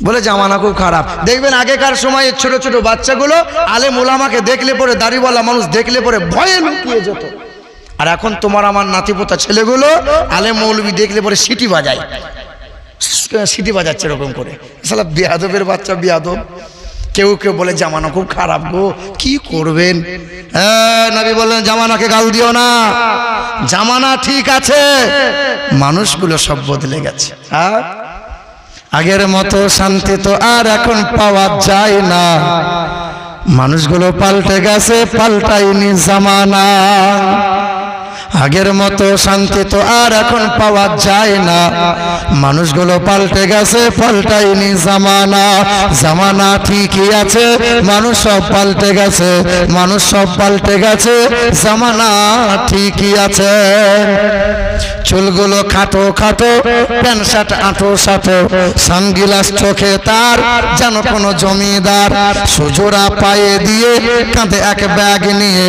বলে জামানা খুব খারাপ। দেখবেন আগেকার সময়ে ছোট ছোট বাচ্চাগুলো আলেম ওলামাকে দেখলে পরে, দাড়িওয়ালা মানুষ দেখলে পরে ভয়ে লুকিয়ে যেত। আর এখন তোমার আমার নাতিপোতা ছেলেগুলো আলেম মৌলবি দেখলে পরে সিটি বাজায়, সিটি বাজাচ্ছে এরকম করে। শালা বিয়াদবের বাচ্চা, বিয়াদব। কেউ কেউ বলে জামানা খুব খারাপ গো, কি করবেন? নবী বললেন জামানাকে গাল দিও না, জামানা ঠিক আছে, মানুষগুলো সব বদলে গেছে। আগের মতো শান্তি তো আর এখন পাওয়া যায় না, মানুষগুলো পাল্টে গেছে, পাল্টায়নি জামানা। আগের মতো শান্তি তো আর এখন পাওয়া যায় না। মানুষগুলো পাল্টে গেছে, পাল্টায়নি জামানা। জামানা ঠিকই আছে, মানুষ সব পাল্টে গেছে, মানুষ সব পাল্টে গেছে, জামানা ঠিকই আছে। চুলগুলো খাটো খাটো, প্যান্ট শার্ট আঁটো সাঁটো, সানগ্লাস চোখে তার যেন কোনো জমিদার। সুজোড়া পায়ে দিয়ে কাঁধে এক ব্যাগ নিয়ে,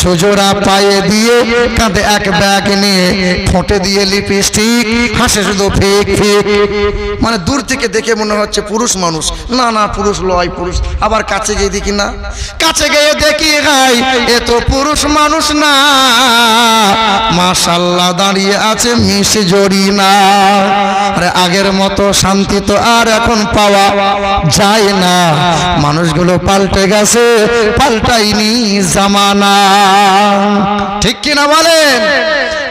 সুজোড়া পায়ে দিয়ে কাঁধে এক ব্যাগ নিয়ে, ঠোঁটে দিয়ে লিপস্টিক, হাসে শুধু ফিক ফিক। মানে দূর থেকে দেখে মনে হচ্ছে পুরুষ মানুষ, না না পুরুষ লয় পুরুষ। আবার কাছে গিয়ে দেখি না, কাছে গিয়ে দেখি গাই এ তো পুরুষ মানুষ না, মাশাআল্লাহ দাঁড়িয়ে আছে মিস জড়ি না। আরে আগের মতো শান্তি তো আর এখন পাওয়া যায় না। মানুষগুলো পাল্টে গেছে, পাল্টায়নি জামানা। ঠিক কিনা বলেন?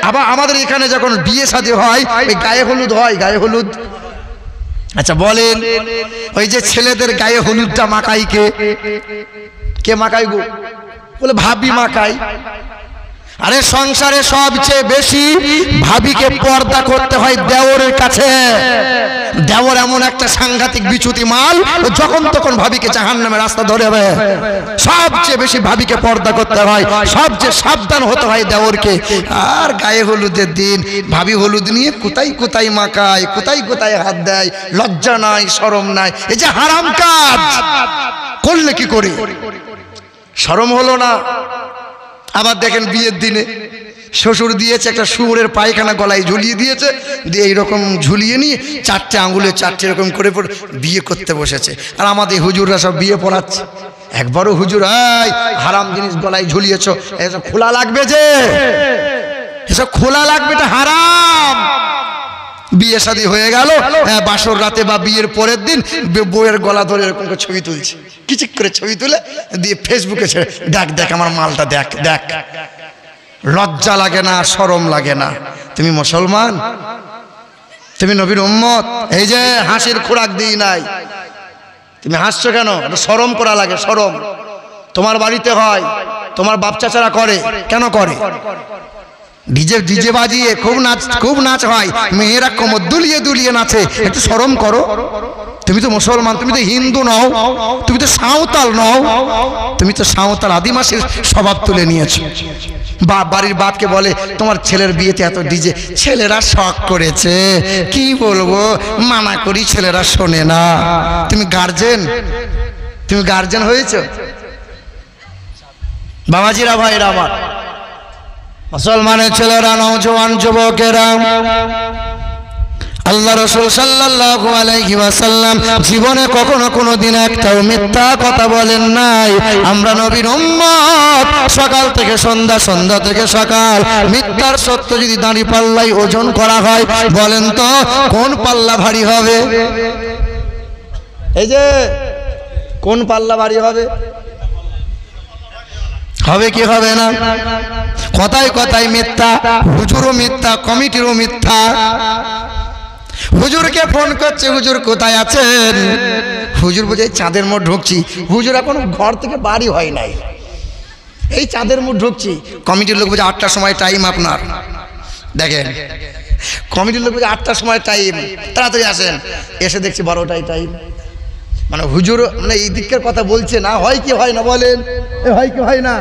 আবার আমাদের এখানে যখন বিয়ে শাদী হয়, ওই গায়ে হলুদ হয়, গায়ে হলুদ। আচ্ছা বলেন, ওই যে ছেলেদের গায়ে হলুদটা মাখাই কে? কে মাখাই গো? বলে ভাবি মাখাই। আরে সংসারে সবচেয়ে বেশি ভাবিকে পর্দা করতে হয় দেওরের কাছে। দেওর এমন একটা সাংঘাতিক বিচ্যুতি মাল, ও যখন তখন ভাবিকে জাহান্নামের রাস্তা ধরে হবে। সবচেয়ে বেশি ভাবিকে পর্দা করতে হয়, সবচেয়ে সাবধান হতে হয় দেওরকে। আর গায়ে হলুদের দিন ভাবি হলুদ নিয়ে কোথায় কোথায় মাখায়, কোথায় কোথায় হাত দেয়, লজ্জা নাই শরম নাই। এই যে হারাম কাজ করলে কি করে, শরম হলো না? আবার দেখেন বিয়ের দিনে শ্বশুর দিয়েছে একটা শুয়োরের পায়খানা গলায় ঝুলিয়ে দিয়েছে, দিয়ে এইরকম ঝুলিয়ে নিয়ে চারটে আঙুলে চারটে এরকম করে বিয়ে করতে বসেছে। আর আমাদের হুজুররা সব বিয়ে পড়াচ্ছে। একবারও হুজুর আয় হারাম জিনিস গলায় ঝুলিয়েছ, এসব খোলা লাগবে, যে এসব খোলা লাগবে, এটা হারাম। বিয়ে শাদী হয়ে গেল, বাসর রাতে বা বিয়ের পরের দিন বউয়ের গলা ধরে এরকম করে ছবি তুলছে, কিচিক করে ছবি তুলে দিয়ে ফেসবুকে ছেড়ে, দেখ দেখ আমার মালটা দেখ দেখ। লজ্জা লাগে না, শরম লাগে না? তুমি মুসলমান, তুমি নবীর উম্মত। এই যে হাসির খোরাক দিই নাই, তুমি হাসছো কেন? শরম করা লাগে, শরম। তোমার বাড়িতে হয়, তোমার বাপ চাচারা করে, কেন করে? ডিজে ডিজে বাজিয়ে খুব নাচ হয়, মেয়েরা কোমর দুলিয়ে দুলিয়ে নাচে, একটু শরম করো। তুমি তো মুসলমান, তুমি তো হিন্দু নও, তুমি তো সাঁওতাল নও, তুমি তো সাঁওতাল আদিবাসীর স্বভাব তুলে নিয়েছো। বাড়ির বাপকে বলে তোমার ছেলের বিয়েতে এত ডিজে, ছেলেরা শখ করেছে, কি বলবো, মানা করি ছেলেরা শোনে না। তুমি গার্জেন, তুমি গার্জেন হয়েছো? বাবাজিরা ভাইরা আমার, মুসলমানের ছেলেরা, নওজোয়ান যুবকেরা, আল্লাহ রাসূল সাল্লাল্লাহু আলাইহি ওয়াসাল্লাম জীবনে কখনো কোনোদিন একটাও মিথ্যা কথা বলেন নাই। আমরা নবীর উম্মত, সকাল থেকে সন্ধ্যা, সন্ধ্যা থেকে সকাল। মিথ্যার সত্য যদি দাঁড়ি পাল্লাই ওজন করা হয়, বলেন তো কোন পাল্লা ভারী হবে? এই যে কোন পাল্লা ভারী হবে? হবে কি হবে না? কথায় কথায় মিথ্যা, হুজুরও মিথ্যা, কমিটিরও মিথ্যা। হুজুরকে ফোন করছে, হুজুর কোথায় আছেন? হুজুর বলছে চাঁদের মোড় ঢুকছি। হুজুর এখন ঘর থেকে বাড়ি হয় নাই, এই চাঁদের মোড় ঢুকছি। কমিটির লোক বলছে 8টার সময় টাইম আপনার। দেখেন কমিটির লোক বলছে 8টার সময় টাইম, তাড়াতাড়ি আসেন। এসে দেখছি 12টায় টাইম। মানে হুজুর মানে এই দিকের কথা বলছে না, হয় কি হয় না বলেন? হয় কি হয় না?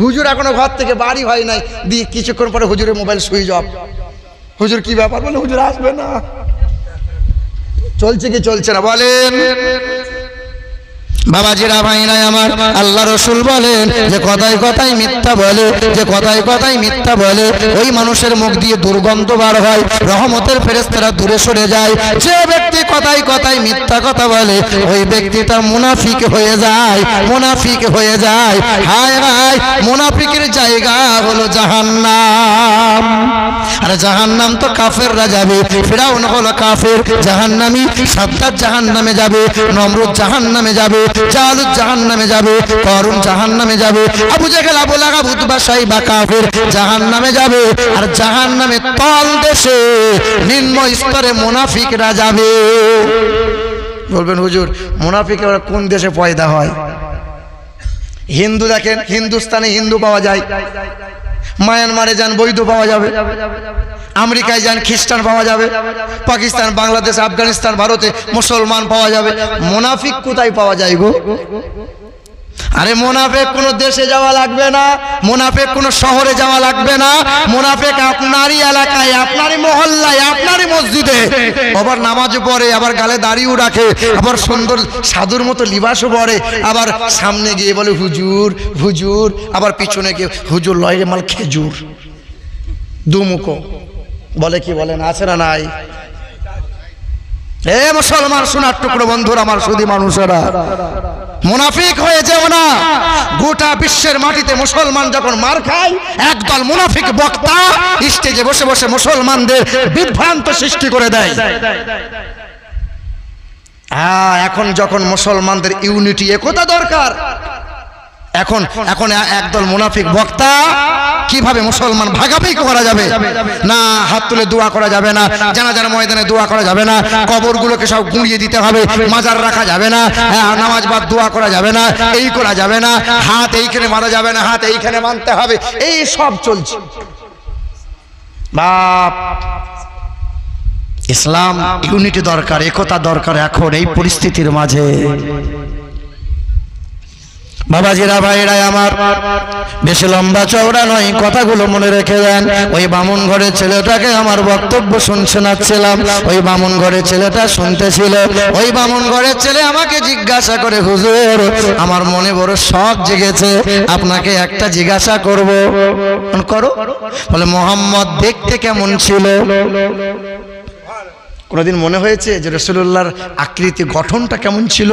হুজুর এখনো ঘর থেকে বাড়ি হয় নাই। দিয়ে কিছুক্ষণ পরে হুজুরের মোবাইল সুইচ অফ। হুজুর কি ব্যাপার? বলে হুজুর আসবে না। চলছে কি চলছে না বলেন? বাবাজিরা ভাইরা আমার, আল্লাহ রাসূল বলেন যে কথায় কথায় মিথ্যা বলে, যে কথায় কথায় মিথ্যা বলে, ওই মানুষের মুখ দিয়ে দুর্গন্ধ বার হয়, রহমতের ফেরেশতারা দূরে সরে যায়। যে ব্যক্তি কথায় কথায় মিথ্যা কথা বলে, ওই ব্যক্তিটা মুনাফিক হয়ে যায়, মুনাফিক হয়ে যায়। হায় হায়, মুনাফিকের জায়গা হলো জাহান্নাম। আর জাহান্নাম তো কাফেররা যাবে। ফিরাউন হলো কাফের, জাহান্নামী। সাদ্দাত জাহান্নামে যাবে, নমরুদ জাহান্নামে যাবে, জালুত জাহান্নামে যাবে, করুন জাহান্নামে যাবে, আবু জেহেল, আবু লাহাব, উতবা, শাইবা কাফের জাহান্নামে যাবে। আর জাহান্নামে তল দেশে নিম্ন স্তরে মুনাফিকরা যাবে। বলবেন হুজুর মুনাফিকরা কোন দেশে পয়দা হয়? হিন্দু দেখেন, হিন্দুস্তানে হিন্দু পাওয়া যায়, মায়ানমারে যান বৈধ পাওয়া যাবে, আমেরিকায় যান খ্রিস্টান পাওয়া যাবে, পাকিস্তান, বাংলাদেশ, আফগানিস্তান, ভারতে মুসলমান পাওয়া যাবে। মুনাফিক কোথায় পাওয়া যায় গো? আরে মুনাফিক কোনো দেশে যাওয়া লাগবে না, মুনাফিক কোনো শহরে যাওয়া লাগবে না, মুনাফিক আপনারই এলাকায়, আপনারই মহল্লায়, আপনারই মসজিদে আবার নামাজও পড়ে, আবার গালে দাড়িও রাখে, আবার সুন্দর সাধুর মতো লিবাসও পরে, আবার সামনে গিয়ে বলে হুজুর হুজুর, আবার পিছনে গিয়ে হুজুর লয়রে মাল খেজুর, দুমুখো বলে, কি বলেন আছে না নাই? এ মুসলমান সোনার টুকরো বন্ধুরা, আমার সুধী মানুষেরা, মুনাফিক হয়ে যেও না। গোটা বিশ্বের মাটিতে মুসলমান যখন মার খায়, একদল মুনাফিক বক্তা স্টেজে বসে বসে মুসলমানদের বিভ্রান্ত সৃষ্টি করে দেয়। এখন যখন মুসলমানদের ইউনিটি, একতা দরকার, এখন একদল মুনাফিক বক্তা কিভাবে মুসলমান ভাগাভাগি করা যাবে না, হাত তুলে দোয়া করা যাবে না, জানাজার ময়দানে দোয়া করা যাবে না, কবরগুলোকে সব গুঁড়িয়ে দিতে হবে, মাজার রাখা যাবে না, নামাজ বাদ দোয়া করা যাবে না, এই করা যাবে না, হাত এইখানে মারা যাবে না, হাত এইখানে মানতে হবে, এই সব চলছে। বাপ, ইসলাম ইউনিটি দরকার, একতা দরকার এখন এই পরিস্থিতির মাঝে। বাবাজিরা, ভাইরা আমার, বেশি লম্বা চওড়া নয়, কথাগুলো মনে রেখে দেন। ওই বামুন ঘরের ছেলেটাকে আমার বক্তব্য শোনাচ্ছিলাম, ওই বামুন ঘরের ছেলেটা শুনতেছিল। ওই বামুন ঘরের ছেলে আমাকে জিজ্ঞাসা করে, হুজুর আমার মনে বড় শখ জেগেছে, আপনাকে একটা জিজ্ঞাসা করব। করো। বলে, মোহাম্মদ দেখতে কেমন ছিল? কোনদিন মনে হয়েছে যে রাসূলুল্লাহর আকৃতি গঠনটা কেমন ছিল?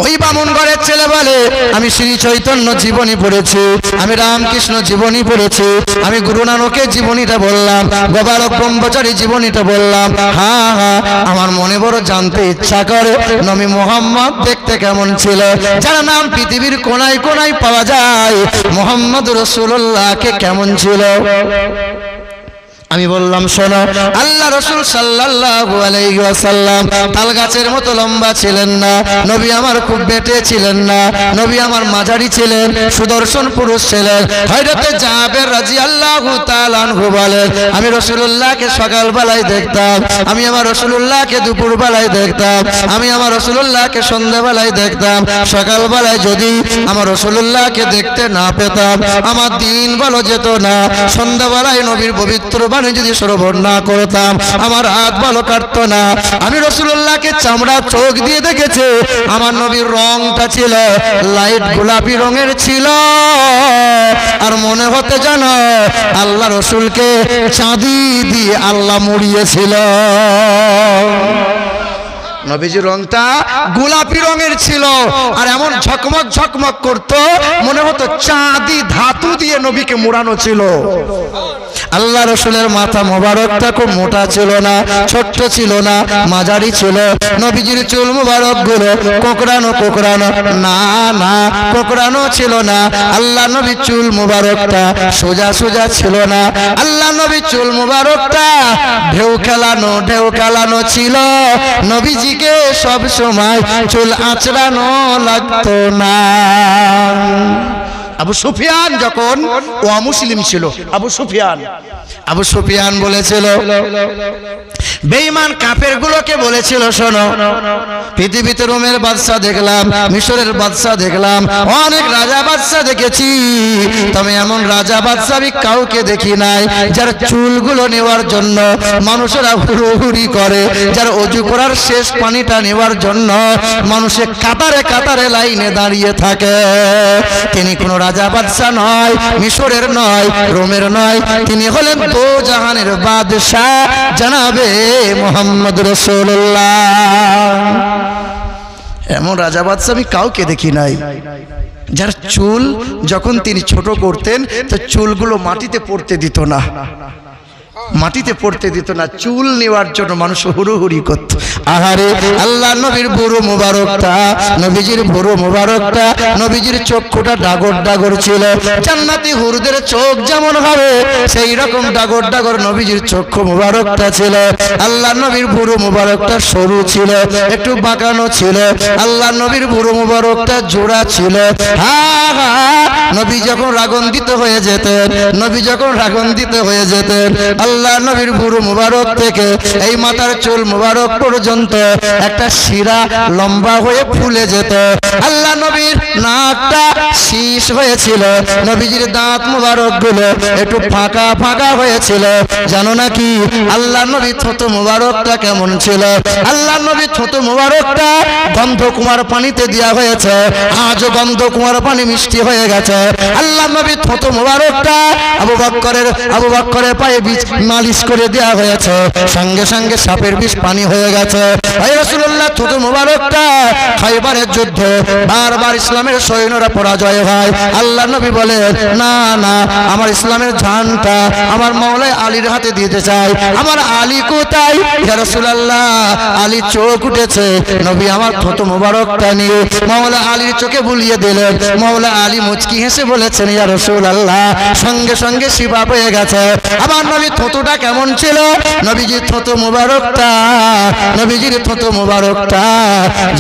ওই বামুন ঘরের ছেলে বলে, আমি শ্রী চৈতন্য জীবনী পড়েছি, আমি রামকৃষ্ণ জীবনী পড়েছি, আমি গুরু নানকের জীবনীটা বললাম, গোপালক ব্রহ্মচারী জীবনীটা বললাম। হ্যাঁ হ্যাঁ, আমার মনে বড় জানতে ইচ্ছা করে নবী মুহাম্মদ দেখতে কেমন ছিল। যার নাম পৃথিবীর কোনায় কোনায় পাওয়া যায়, মুহাম্মদ রাসূলুল্লাহকে কেমন ছিল? আমি বললাম, শোনো, আল্লাহ রাসূল সাল্লাল্লাহু আলাইহি ওয়াসাল্লাম তাল গাছের মতো লম্বা ছিলেন না, নবী আমার খুব বেটে ছিলেন না, নবী আমার মাঝারি ছিলেন, সুদর্শন পুরুষ ছিলেন। হযরতে জাবের রাদিয়াল্লাহু তাআলা আনহু বলেন, আমি রাসূলুল্লাহকে সকাল বেলায় দেখতাম, আমি আমার রাসূলুল্লাহকে দুপুর বেলায় দেখতাম, আমি আমার রাসূলুল্লাহকে সন্ধ্যা বেলায় দেখতাম। সকাল বেলায় যদি আমার রাসূলুল্লাহকে দেখতে না পেতাম, আমার দিন ভালো যেত না। সন্ধ্যা বেলায় নবীর পবিত্র যদি শ্রবণ না করতাম, আমার হাত ভালো কাটতো না। আমি রাসূলুল্লাহকে চামড়া চোখ দিয়ে দেখেছি, আমার নবীর রংটা ছিল লাইট গোলাপি রঙের ছিল, আর মনে হতে জানো আল্লাহ রাসূলকে চাঁদি দিয়ে আল্লাহ মুড়িয়েছিল। নবীজির রংটা গোলাপি রঙের ছিল, আর এমন ঝকমক ঝকমক করতো, মনে হতো চাঁদি ধাতু দিয়ে নবীকে মোড়ানো ছিল। আল্লাহ রাসূলের মাথা মোবারকটা খুব মোটা ছিল না, ছোট্ট ছিল না, মাঝারি ছিল। নবীজির চুল মোবারক গুলো কোকড়ানো কোকড়ানো, না না কোকড়ানো ছিল না। আল্লাহ নবীর চুল মোবারকটা সোজা সোজা ছিল না, আল্লাহ নবীর চুল মোবারকটা ঢেউ খেলানো ছিল। নবীজিকে সব সময় চুল আঁচড়ানো লাগতো না। আবু সুফিয়ান যখন অমুসলিম ছিল, আবু সুফিয়ান বলেছিল, বেঈমান কাফের গুলোকে বলেছিল, শোনো, পৃথিবীতে রোমের বাদশা দেখলাম, মিশরের বাদশা দেখলাম, অনেক রাজা বাদশা দেখেছি, তবে এমন রাজা বাদশা আমি কাউকে দেখি নাই যার চুলগুলো নেওয়ার জন্য মানুষেরা হুড়োহুড়ি করে, যার অজু করার শেষ পানিটা নেওয়ার জন্য মানুষের কাতারে কাতারে লাইনে দাঁড়িয়ে থাকে। তিনি কোনো রাজা বাদশা নয়, মিশরের নয়, রোমের নয়, তিনি হলেন দো জাহানের বাদশা জনাবে মুহাম্মদ রাসূলুল্লাহ। এমন রাজা বাদশা আমি কাউকে দেখি নাই যার চুল যখন তিনি ছোট করতেন তো চুলগুলো মাটিতে পড়তে দিত না, মাটিতে পড়তে দিত না, চুল নেওয়ার জন্য মানুষ হুড়োহুড়ি করত। আহারে আল্লাহ নবীর বুড়ো মুবারকটা, নবীজির বুড়ো মুবারকটা, নবীজির চক্ষুটা ডাগর ডাগর ছিল। জান্নাতি হুরদের চোখ যেমন হবে সেই রকম ডাগর ডাগর নবীজির চক্ষু মুবারকটা ছিল। আল্লাহ নবীর বুড়ো মুবারকটা সরু ছিল, একটু বাঁকানো ছিল। আল্লাহ নবীর বুড়ো মুবারকটা জোড়া ছিল। নবী যখন রাগান্বিত হয়ে যেতেন, নবী যখন রাগান্বিত হয়ে যেতেন, আল্লাহ নবীর বুড়ো মুবারক থেকে এই মাথার চুল মুবারক পর্যন্ত একটা শিরা লম্বা হয়ে ফুলে যেত। আল্লাহ নবীর নাকটা শীষ হয়েছিল, নবীজির দাঁত মুবারক গুলো একটু ফাঁকা ফাঁকা হয়েছিল। জানো নাকি আল্লাহ নবী থুতু মুবারকটা কেমন ছিল? আল্লাহ নবী থুতু মুবারকটা গন্ধ কুমার পানিতে দেওয়া হয়েছে, আজও গন্ধ কুমার পানি মিষ্টি হয়ে গেছে। আল্লাহ নবী থুতু মুবারকটা আবু বকরের পায়ে বীজ মালিশ করে দেওয়া হয়েছে, সঙ্গে সঙ্গে সাপের বিষ পানি হয়ে গেছে। রাসূলুল্লাহ থুতু মুবারকটা খাইবারের যুদ্ধে বারবার ইসলামের সৈন্যরা পরাজয় হয়। আল্লাহ নবী বলেন, না না, আমার ইসলামের ঝান্ডা আমার মাওলা আলীর হাতে দিতে চাই। আমার আলী কোথায়? ইয়া রাসূলুল্লাহ, আলী চোখ উঠেছে। নবী আমার থুতু মুবারকটা নিয়ে মাওলা আলীর চোখে বুলিয়ে দিলেন। মাওলা আলী মুচকি হেসে বলেছেন, ইয়া রাসূলুল্লাহ, সঙ্গে সঙ্গে শিফা পেয়ে গেছে। আমার নবী থুতুটা কেমন ছিল? নবীজির থুতু মুবারকটা, নবীজির থুতু মুবারকটা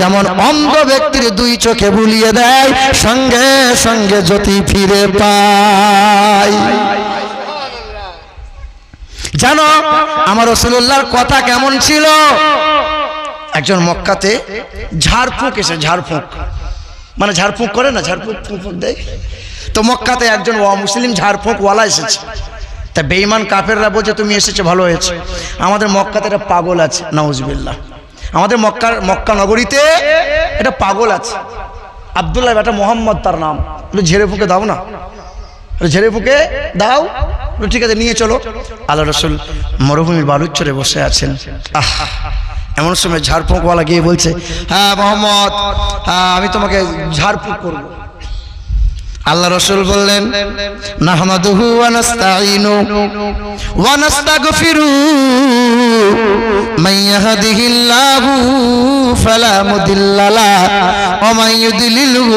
যেমন অন্ধ ব্যক্তির দুই চোখে বুলিয়ে দেয়, সঙ্গে সঙ্গে জ্যোতি ফিরে পায়। জানো আমার রাসূলুল্লাহর কথা কেমন ছিল? একজন মক্কাতে ঝাড়ফুঁক এসে, ঝাড়ফুঁক মানে ঝাড়ফুঁক করে না, ঝাড়ফুঁক ফুঁক দেয়। তো মক্কাতে একজন মুসলিম ঝাড়ফুঁকওয়ালা এসেছে। তা বেঈমান কাফেররা বলছে, তুমি এসেছো ভালো হয়েছে, আমাদের মক্কাতে একটা পাগল আছে, নাউজুবিল্লাহ, আমাদের মক্কা নগরীতে একটা পাগল আছে, আব্দুল্লাহ বেটা মোহাম্মদ তার নাম, ঝেড়ে ফুঁকে দাও না, ঝেড়ে ফুঁকে দাও। ঠিক আছে, নিয়ে চলো। আল্লাহ রাসূল মরুভূমির বালুচরে বসে আছেন। এমন সময় ঝাড়ফুঁকওয়ালা গিয়ে বলছে, হ্যাঁ মোহাম্মদ, আমি তোমাকে ঝাড়ফুঁক করবো। আল্লাহ রাসূল বললেন, নাহমাদুহু ওয়া নাস্তাঈনু ওয়া নাস্তাগফিরু মান ইয়াহদিহিল্লাহু ফালা মুদিল্লা লাহু ওয়া মান ইউদ্লিলহু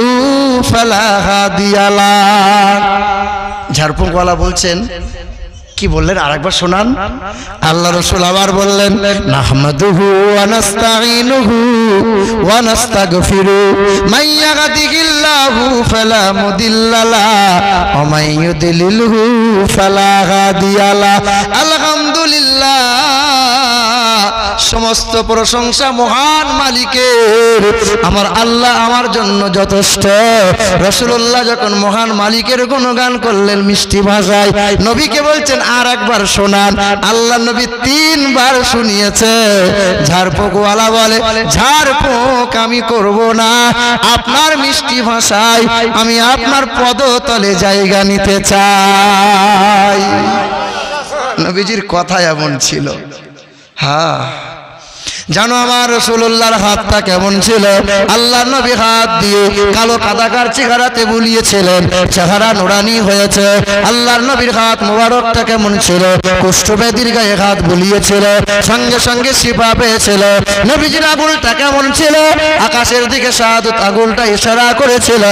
ফালা হাদিয়া লাহু। ঝাড়ফুঁকওয়ালা বলছেন, কি বললেন আরেকবার শোনান। আল্লাহ রাসূল আবার বললেন, নাহমাদুহু ওয়া নাস্তাঈনুহু ওয়া নাস্তাগফিরু মান ইয়াহদিহিল্লাহু ফালা মুদিল্লা লাহু ওয়া মান ইউদ্লিলহু ফালা হাদিয়া লাহু। আলহামদুলিল্লাহ, সমস্ত প্রশংসা মহান মালিকের, আমার আল্লাহ আমার জন্য যথেষ্ট। রাসূলুল্লাহ যখন মহান মালিকের গুণগান করলেন মিষ্টি ভাষায়, নবীকে বলছেন আর একবার শোনান। আল্লাহ নবী 3 বার শুনিয়েছে। ঝাড়ফুঁকওয়ালা বলে, ঝাড়ফুঁক আমি করব না, আপনার মিষ্টি ভাষায় আমি আপনার পদতলে জায়গা নিতে চাই। নবীজির কথা এমন ছিল। হ্যাঁ, জানো আমার রাসূলুল্লাহর হাতটা কেমন ছিল? আল্লাহ নবী হাত দিয়ে কালো কাদাকার চেহারাতে বুলিয়েছিলেন, চেহারা নুরানি হয়েছে। আল্লাহর নবীর হাত মোবারকটা কেমন ছিল? কুষ্ঠব্যাধির গায়ে হাত বুলিয়েছিল, সঙ্গে সঙ্গে শিফা পেয়েছিল। নবীজির আঙুলটা কেমন ছিল? আকাশের দিকে শাহাদাত আঙুলটা ইশারা করেছিল,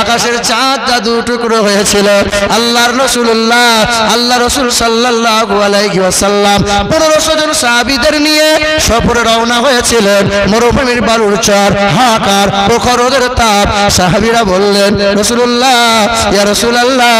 আকাশের চাঁদ জাদু টুকরো হয়েছিল। আল্লাহর রাসূলুল্লাহ, আল্লাহ রাসূল সাল্লাল্লাহু আলাইহি ওয়াসাল্লাম 1500 জন সাহাবীদের নিয়ে সফরে রওনা হয়েছিলেন। মরুভূমির বালুর চর, হাহাকার, প্রখর রোদের তাপ। সাহাবীরা বললেন, রাসূলুল্লাহ, ইয়া রাসূলুল্লাহ,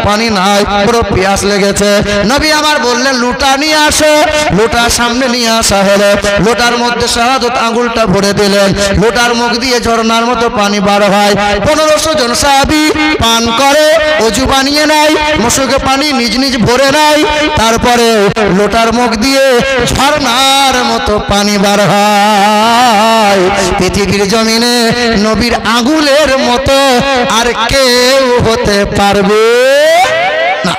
পানি নাই, বড় পিয়াস লেগেছে। নবী আমার বললেন, লোটা নিয়ে আসো। লোটা সামনে নিয়ে আসা হলো, লোটার মধ্যে শাহাদাত আঙ্গুলটা ভরে দিলেন। লোটার মুখ দিয়ে ঝর্ণার মতো পানি বার হয়। 1500 জন সাহাবী পান করে, ওযু বানিয়ে নেয়, মশকে পানি নিজ নিজ ভরে নেয়। তারপরে লোটার মুখ দিয়ে ঝর্ণার মতো পানি বার হয়। পৃথিবীর জমিনে নবীর আঙুলের মতো আর কেউ হতে পারবে না।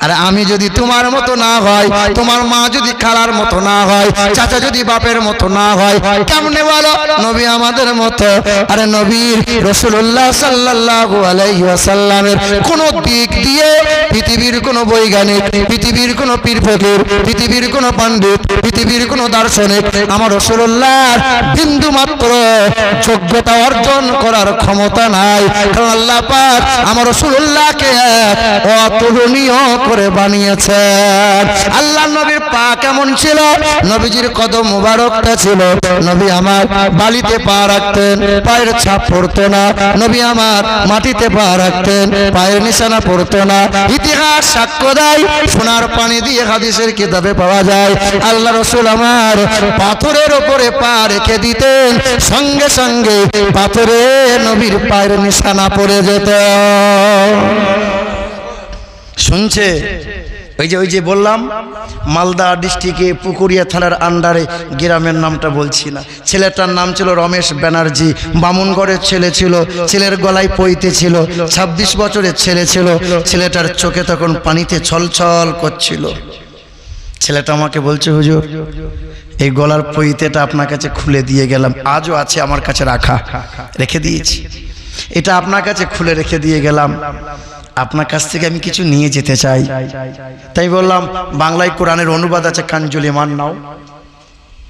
আর আমি যদি তোমার মতো না হয়, তোমার মা যদি খালার মতো না হয়, চাচা যদি বাপের মতো না হয়, কেমনে বলো নবী আমাদের মতো? আরে নবীর রাসূলুল্লাহ সাল্লাল্লাহু আলাইহি ওয়াসাল্লামের কোন দিক দিয়ে পৃথিবীর কোন বৈজ্ঞানিক, পৃথিবীর কোন পীর ফকির, পৃথিবীর কোন পণ্ডিত, পৃথিবীর কোন দার্শনিক আমার রাসূলুল্লাহর বিন্দু মাত্র যোগ্যতা অর্জন করার ক্ষমতা নাই। কারণ আল্লাহ পাক আমার রাসূলুল্লাহকে অতুলনীয় করে বানিয়েছেন। আল্লাহ নবীর পা কেমন ছিল? নবীজির কদম মুবারকটা ছিল, নবী আমার বালিতে পা রাখতেন, পায়ের ছাপ পড়তো না। নবী আমার মাটিতে পা রাখতেন, পায়ের নিশানা পড়তো না। ইতিহাস সাক্ষ্য দেয়, সোনার পানি দিয়ে হাদিসের কিতাবে পাওয়া যায় আল্লাহ রাসূল আমার পাথরের উপরে পা রেখে দিতেন, সঙ্গে সঙ্গে পাথরে নবীর পায়ের নিশানা পড়ে যেত। শুনছে? ওই যে বললাম মালদা ডিস্ট্রিক্টে পুকুরিয়া থানার আন্ডারে, গ্রামের নামটা বলছি না। ছেলেটার নাম ছিল রমেশ ব্যানার্জি, বামুনগড়ের ছেলে ছিল, ছেলের গলায় পইতে ছিল, 26 বছরের ছেলে ছিল। ছেলেটার চোখে তখন পানিতে ছলছল করছিল। ছেলেটা আমাকে বলছে, হুজুর এই গলার পইতেটা আপনার কাছে খুলে দিয়ে গেলাম, আজও আছে আমার কাছে রাখা, রেখে দিয়েছি। এটা আপনার কাছে খুলে রেখে দিয়ে গেলাম, আপনার কাছ থেকে আমি কিছু নিয়ে যেতে চাই। তাই বললাম বাংলায় কোরআনের অনুবাদ আছে, কানজুল ইমান নাও।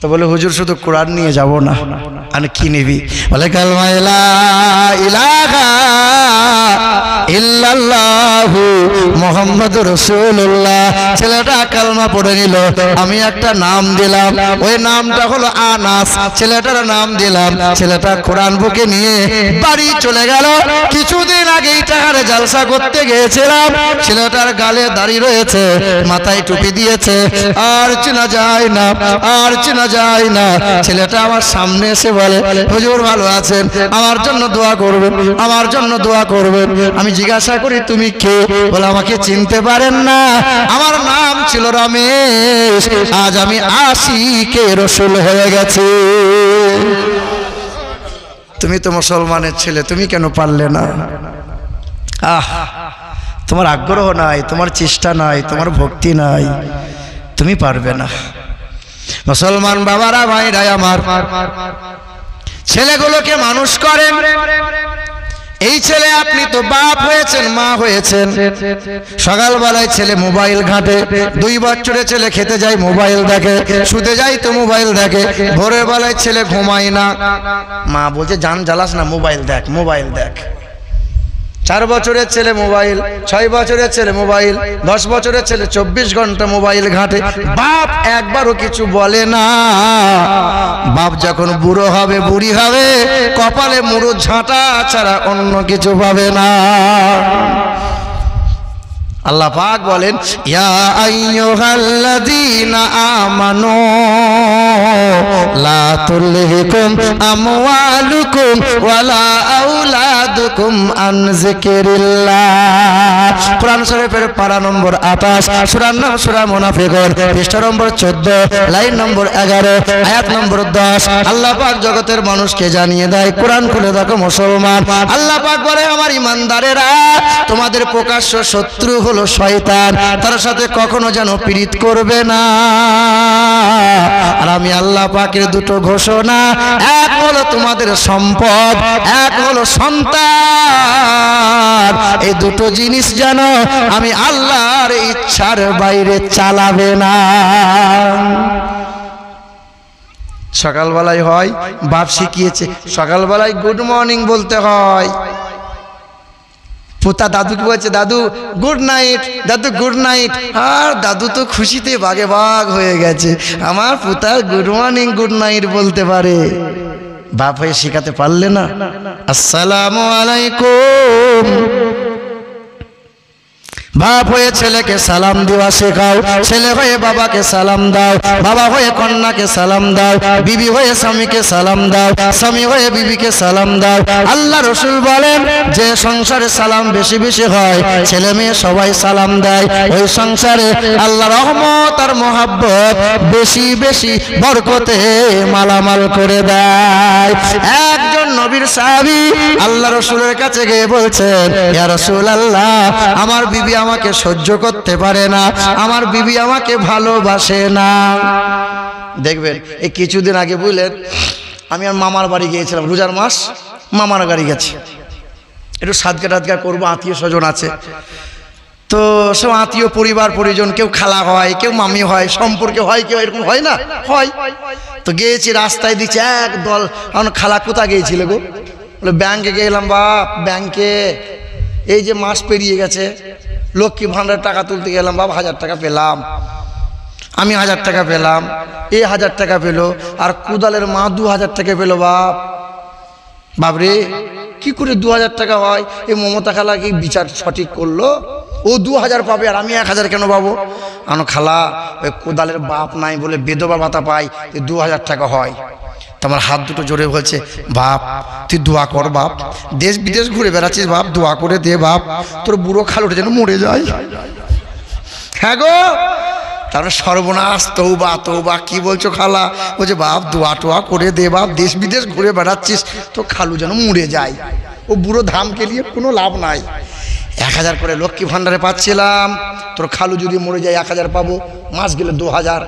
তো বলে হুজুর শুধু কোরআন নিয়ে যাব না, আর কি নিবি? বলে কালমা লা ইলাহা ইল্লাল্লাহু মুহাম্মাদুর রাসূলুল্লাহ। ছেলেটা কালমা পড়ে নিল, আমি একটা নাম দিলাম, ওই নামটা হলো আনাস। ছেলেটার নাম দিলাম। ছেলেটা কোরআন বুকে নিয়ে বাড়ি চলে গেল। কিছুদিন আগেই টাকারে জালসা করতে গিয়েছিলাম, ছেলেটার গালে দাড়ি রয়েছে, মাথায় টুপি দিয়েছে, আর চেনা যায় না, আর চেনা যায় না। ছেলেটা আমার সামনে এসে বলে, হুজুর ভালো আছেন, আমার জন্য দোয়া করবেন, আমার জন্য দোয়া করবেন। আমি জিজ্ঞাসা করি তুমি কে? বলে আমাকে চিনতে পারেন না, আমার নাম ছিল রমেশ, আজ আমি আশিকে রাসূল হয়ে গেছি। তুমি তো মুসলমানের ছেলে, তুমি কেন পারলে না? তোমার আগ্রহ নাই, তোমার চেষ্টা নাই, তোমার ভক্তি নাই, তুমি পারবে না। মুসলমান বাবারা, ভাইরা আমার, ছেলেগুলোকে মানুষ করেন। এই ছেলে আপনি তো বাপ হয়েছেন, মা হয়েছেন। সকালবেলায় ছেলে মোবাইল ঘাঁটে, 2 বছরের ছেলে খেতে যায় মোবাইল দেখে, শুতে যায় তো মোবাইল দেখে, ভোরের বেলায় ছেলে ঘুমায় না, মা বলছে জান জ্বালাস না, মোবাইল দেখ, মোবাইল দেখ। 4 বছরের ছেলে মোবাইল, 6 বছরের ছেলে মোবাইল, 10 বছরের ছেলে 24 ঘন্টা মোবাইল ঘাঁটে। বাপ একবারও কিছু বলে না। বাপ যখন বুড়ো হবে, বুড়ি হবে, কপালে মুড়ো ঝাঁটা ছাড়া অন্য কিছু পাবে না। আল্লাহ পাক বলেন, ইয়া আইয়ুহাল্লাযীনা আমানু লা তুলহিকুম আমওয়ালুকুম ওয়ালা আওলাদুকুম আন যিকরিল্লাহ। কোরআন শরীফের পারা নম্বর 28, সূরার নাম সূরা মুনাফিকুন, পৃষ্ঠা নম্বর 14, লাইন নম্বর 11, আয়াত নম্বর 10। আল্লাহ পাক জগতের মানুষকে জানিয়ে দেয়, কোরআন খুলে দেখো মুসলমান। আল্লাহ পাক বলে, আমার ঈমানদারেরা, তোমাদের প্রকাশ্য শত্রু হলো শয়তান, তার সাথে কখনো যেন পীড়িত করবে না। আর আমি আল্লাহ পাকের 2টো ঘোষণা, এক হলো তোমাদের সম্পদ, এক হলো সন্তান। এই 2টো জিনিস যেন আমি আল্লাহর ইচ্ছার বাইরে চালাবে না। সকালবেলায় হয়, বাপ শিখিয়েছে, সকালবেলায় গুড মর্নিং বলতে হয়। পোতা দাদুকে বলছে, দাদু গুড নাইট, দাদু গুড নাইট। আর দাদু তো খুশিতে বাগে বাগ হয়ে গেছে, আমার পোতা গুড মর্নিং গুড নাইট বলতে পারে। বাপ হয়ে শেখাতে পারলে না, আসসালামু আলাইকুম। বাপ হয়ে ছেলেকে সালাম দেওয়া শেখাও, ছেলে হয়ে বাবাকে সালাম দাও, বাবা হয়ে কন্যাকে সালাম দাও, বিবি হয়ে স্বামীকে সালাম দাও, স্বামী হয়ে বিবিকে সালাম দাও। আল্লাহ রাসূল বলেন, যে সংসারে সালাম বেশি বেশি হয়, ছেলে মেয়ে সবাই সালাম দেয়, ওই সংসারে আল্লাহ রহমত আর মহব্বত বেশি বেশি বরকতে মালামাল করে দেয়। একজন নবীর সাহাবী আল্লাহ রাসূলের কাছে গিয়ে বলছেন, ইয়া রাসূলুল্লাহ, আমার বিবি আমাকে সহ্য করতে পারে না, আমার বিবি আমাকে ভালোবাসে না। দেখবেন এই কিছুদিন আগে বুঝলেন, আমি আর মামার বাড়ি গিয়েছিলাম, রোজার মাস, মামার বাড়ি গেছি, একটু সাদকা টাদকা করবো, আত্মীয় স্বজন আছে। তো সব আত্মীয় পরিবার পরিজন, কেউ খালা হয়, কেউ মামি হয়, সম্পর্কে হয়, কেউ এরকম হয় না হয়। তো গিয়েছি, রাস্তায় দিচ্ছে এক দল। আমার খালা কোথা গিয়েছিল গো? বলে ব্যাংকে গেলাম বাপ, ব্যাংকে এই যে মাস পেরিয়ে গেছে, লক্ষ্মী ভাণ্ডারের টাকা তুলতে গেলাম বাপ, 1000 টাকা পেলাম, আমি 1000 টাকা পেলাম, এ 1000 টাকা পেলো, আর কুদালের মা 2000 টাকা পেলো। বাপ বাপরে, কি করে 2000 টাকা হয়? এই মমতা খালা কি বিচার সঠিক করলো? ও 2000 পাবে আর আমি 1000 কেন পাবো? আনো খালা, ওই কোদালের বাপ নাই বলে বেধবা ভাতা পাই, 2000 টাকা হয়। তোমার হাত দুটো জোরে বলছে, বাপ তুই দোয়া কর বাপ, দেশ বিদেশ ঘুরে বেড়াচ্ছিস বাপ, দোয়া করে দে বাপ, তোর বুড়ো খালুটা যেন মরে যায়। হ্যাঁ গো, তারপরে সর্বনাশ, তৌবা তৌবা, কি বলছো খালা? বলছে বাপ দোয়া টোয়া করে দে বাপ, দেশ বিদেশ ঘুরে বেড়াচ্ছিস, তো খালু যেন মরে যায়। ও বুড়ো ধামকে নিয়ে কোনো লাভ নাই। 1000 করে লক্ষ্মী ভাণ্ডারে পাচ্ছিলাম, তোর খালু যদি মরে যায় 1000 পাবো, মাস গেলে 2000।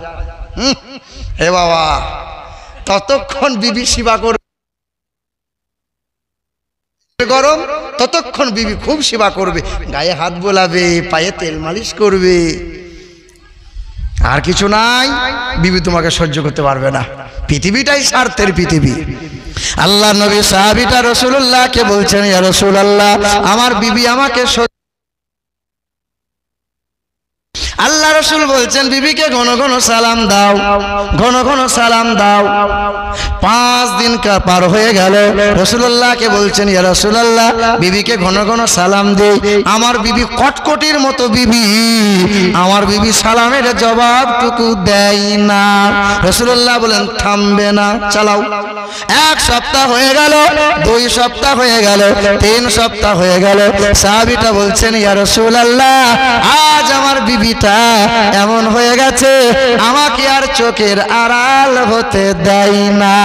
হে বাবা, ততক্ষণ বিবি সেবা করবে গরম, ততক্ষণ বিবি খুব সেবা করবে, গায়ে হাত বোলাবে, পায়ে তেল মালিশ করবে, আর কিছু নাই। বিবি তোমাকে সহ্য করতে পারবে না। পৃথিবীটাই স্বার্থের পৃথিবী। আল্লাহ নবী সাহাবীটা রাসূলুল্লাহকে বলছেন, ইয়া রাসূলুল্লাহ, আমার বিবি আমাকে, আল্লাহ রসুল বলছেন বিবিকে ঘন ঘন সালাম দাও, ঘন ঘন সালাম দাও। 5 দিন পার হয়ে গেল, রাসূলুল্লাহকে বলছেন, ইয়া রাসূলুল্লাহ, বিবিকে ঘন ঘন সালাম দেই, আমার বিবি কটকটির মতো বিবি, আমার বিবি সালামের জবাবটুকু দেয় না। রাসূলুল্লাহ বলেন, থামবে না, চালাও। 1 সপ্তাহ হয়ে গেল, 2 সপ্তাহ হয়ে গেল, 3 সপ্তাহ হয়ে গেল। সাহাবীটা বলছেন, ইয়া রাসূলুল্লাহ, আজ আমার বিবিটা এমন হয়ে গেছে, আমাকে আর চোখের আড়াল হতে দেয় না।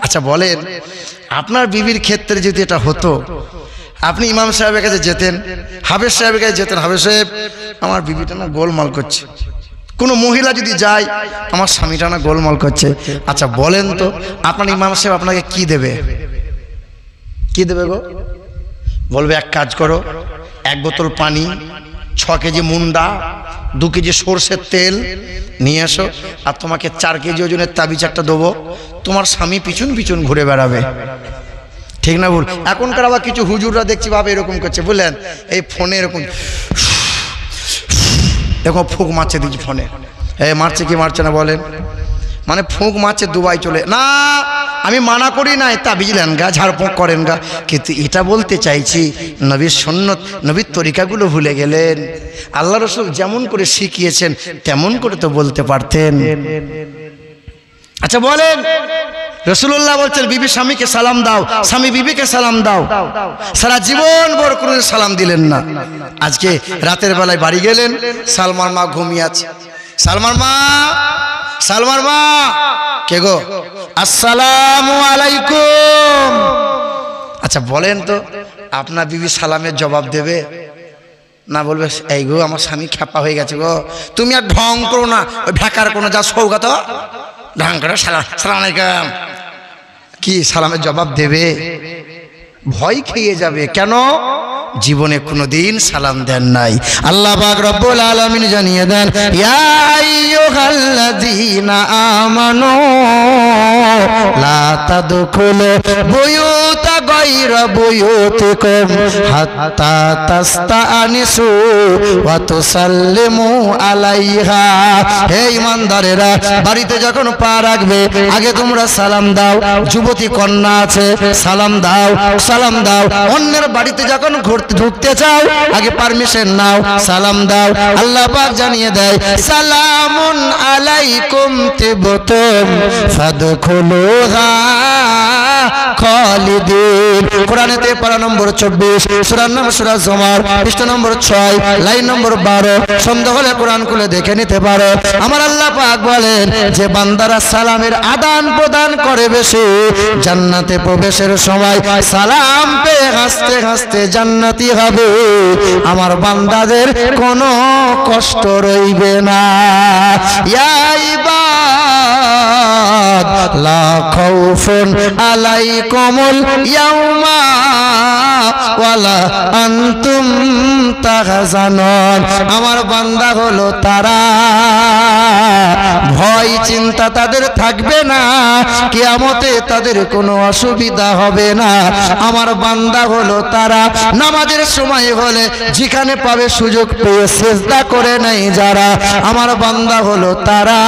আচ্ছা বলেন, আপনার বিবির ক্ষেত্রে যদি এটা হতো, আপনি ইমাম সাহেবের কাছে যেতেন, হাফেজ সাহেবের কাছে যেতেন, হাফেজ সাহেব আমার বিবিটা না গোলমাল করছে। কোনো মহিলা যদি যায়, আমার স্বামীটা না গোলমাল করছে, আচ্ছা বলেন তো আপনার ইমাম সাহেব আপনাকে কি দেবে? কি দেবে গো? বলবে, এক কাজ করো, 1 বোতল পানি, 6 কেজি মুন্ডা, 2 কেজি সরষের তেল নিয়ে এসো, আর তোমাকে 4 কেজি ওজনের তাবিজ একটা দেবো, তোমার স্বামী পিছন পিছন ঘুরে বেড়াবে। ঠিক না ভুল? এখনকার আবার কিছু হুজুররা দেখছি বাবা এরকম করছে, বুঝলেন, এই ফোনে এরকম দেখো ফুঁক মারছে, দিচ্ছি ফোনে, মারছে কি মারছে না বলেন? মানে ফুঁক মারছে, দুবাই চলে না। আমি মানা করি নাই, তা বুঝলেন গা, ঝাড়ফুঁক করেন গা, কিন্তু এটা বলতে চাইছি, নবীর সুন্নত, নবীর তরিকাগুলো ভুলে গেলেন। আল্লাহ রসুল যেমন করে শিখিয়েছেন তেমন করে তো বলতে পারতেন। আচ্ছা বলেন, রাসূলুল্লাহ বলছেন বিবি স্বামীকে সালাম দাও, স্বামী বিবিকে সালাম দাও, সারা জীবন বড় করে সালাম দিলেন না। আজকে রাতের বেলায় বাড়ি গেলেন, সালমার মা ঘুমিয়ে আছে। সালমার মা, সালমার মা, কে গো? আসসালামু আলাইকুম। আচ্ছা বলেন তো, আপনার বিবি সালামের জবাব দেবে না? বলবে, এই গো আমার স্বামী খেপা হয়ে গেছে গো, তুমি আর ঢং করো না, ওই ভেকার কোনো যা সৌগাত ঢং করে সালাম আলাইকুম। কি সালামের জবাব দেবে? ভয় খেয়ে যাবে। কেন? জীবনে কোনোদিন সালাম দেন নাই। আল্লাহ পাক রব্বুল আলামিন জানিয়ে দেন, ইয়া আইয়ুহাল্লাযীনা আমানু লা তাদখুলু বুয়ুতা গায়রা বুয়ুতিকুম হাত্তা তাস্তানিসু ওয়া তুসাল্লিমু আলাইহা। হে ঈমানদারেরা, বাড়িতে যখন পা রাখবে আগে তোমরা সালাম দাও। যুবতী কন্যা আছে, সালাম দাও, সালাম দাও। অন্যের বাড়িতে যখন ঢুকতে চাও আগে পারমিশন নাও, সালাম দাও। আল্লাহ পাক জানিয়ে দেয়, সালামুন আলাইকুম তিবতুম ফাদখুলুহা খালিদিন। কোরআনেতে পারা নম্বর 24, সূরার নাম সূরা জুমার, পৃষ্ঠা নম্বর 6, লাইন নম্বর 12। সন্দেহ হলে কোরআন খুলে দেখে নিতে পারো। আমার আল্লাহ পাক বলেন যে বান্দারা সালামের আদান প্রদান করে বেশি, জান্নাতে প্রবেশের সময় সালাম পেয়ে হাসতে হাসতে জান্নাতি হবে। আমার বান্দাদের কোনো কষ্ট রইবে না। ইয়া ইবাদ লা খাউফুন আলাইকুমুল ইয়াউমা ওয়ালা আনতুম তাহজানুন। আমার বান্দা হলো তারা, ভয় চিন্তা তাদের থাকবে না, কিয়ামতে তাদের কোনো অসুবিধা হবে না। আমার বান্দা হলো তারা, নামাজের সময় হলে যেখানে পাবে সুযোগ পেয়ে সিজদা করে নেই যারা। আমার বান্দা হলো তারা,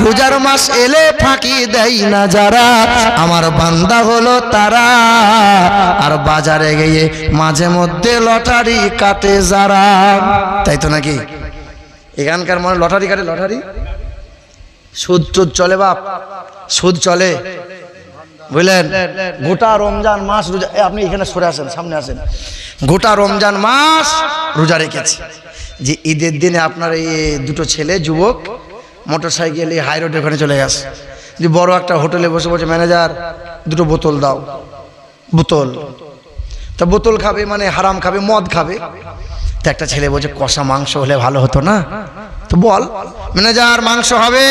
রোজার মাস এলে ফাঁকি দেয় না যারা। আমার বান্দা হলো তারা, আর বাজারে গিয়ে মাঝে মধ্যে লটারি কাটে যারা। তাই তো নাকি? এখানকার মানে লটারি কাটে, লটারি সুদ টুদ চলে, বাপ সুদ চলে, বুঝলেন? গোটা রমজান মাস রোজা, আপনি এখানে সরে আসেন, সামনে আসেন। গোটা রমজান মাস রোজা রেখেছে, যে ঈদের দিনে আপনার এই দুটো ছেলে যুবক মোটর সাইকেলে হাই রোড ওখানে চলে গেছে, যে বড় একটা হোটেলে বসে বসে ম্যানেজার দুটো বোতল দাও, বোতল। তা বোতল খাবে মানে হারাম খাবে, মদ খাবে। তো একটা ছেলে বলছে কষা মাংস হলে ভালো হতো না? তো বল ম্যানেজার, মাংস হবে?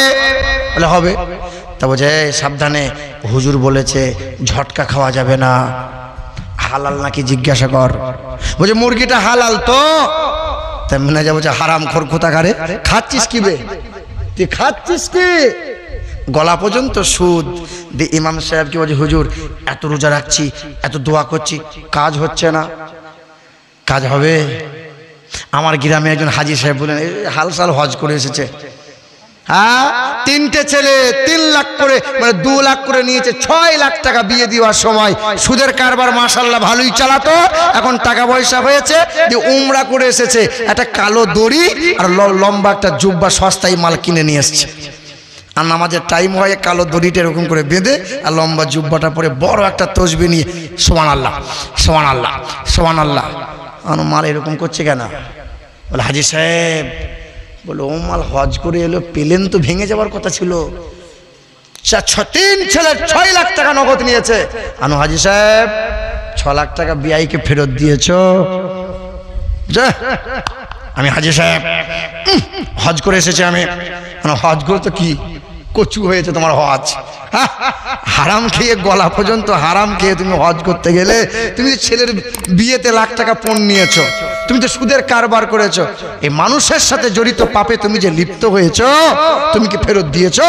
বলে হবে। তা বলছে সাবধানে, হুজুর বলেছে ঝটকা খাওয়া যাবে না, হালাল নাকি জিজ্ঞাসা কর। বলছে মুরগিটা হালাল তো? তা ম্যানেজার বলছে হারাম খোর কোথাকারে, খাচ্ছিস কি বে, তুই খাচ্ছিস কি? গলা পর্যন্ত সুদ। দিয়ে ইমাম সাহেব কি বলছে, হুজুর এত রোজা রাখছি, এত দোয়া করছি, কাজ হচ্ছে না। কাজ হবে? আমার গ্রামে একজন হাজি সাহেব বলেন, হালসাল হজ করে এসেছে, হ্যাঁ, তিনটে ছেলে 3 লাখ করে মানে 2 লাখ করে নিয়েছে, 6 লাখ টাকা বিয়ে দেওয়ার সময়। সুদের কারবার মাশাআল্লাহ ভালোই চালাতো, এখন টাকা পয়সা হয়েছে, যে উমরা করে এসেছে, একটা কালো দড়ি আর লম্বা একটা জুব্বা সস্তায় মাল কিনে নিয়ে এসছে। আর নামাজের টাইম হয়, কালো দড়িটা এরকম করে বেঁধে আর লম্বা জুব্বাটা পরে বড় একটা তসবিহ নিয়ে সুবহানাল্লাহ সুবহানাল্লাহ সুবহানাল্লাহ। আর মাল এরকম করছে কেন? বলে হাজি সাহেব, বলে ও মাল হজ করে এলো, প্লেন তো ভেঙে যাওয়ার কথা ছিল। 3 ছেলে 6 লাখ টাকা নগদ নিয়েছে। আনু হাজি সাহেব 6 লাখ টাকা বিআইকে ফেরত দিয়েছ? আমি হাজি সাহেব হজ করে এসেছি, আমি হজ করে তো কি কচু হয়েছে তোমার হজ, হারাম খেয়ে গলা পর্যন্ত হারাম খেয়ে তুমি হজ করতে গেলে, তুমি ছেলের বিয়েতে লাখ টাকা পণ নিয়েছো, তুমি তো সুদের কারবার করেছো, এই মানুষের সাথে জড়িত পাপে তুমি যে লিপ্ত হয়েছো, তুমি কি ফেরত দিয়েছো?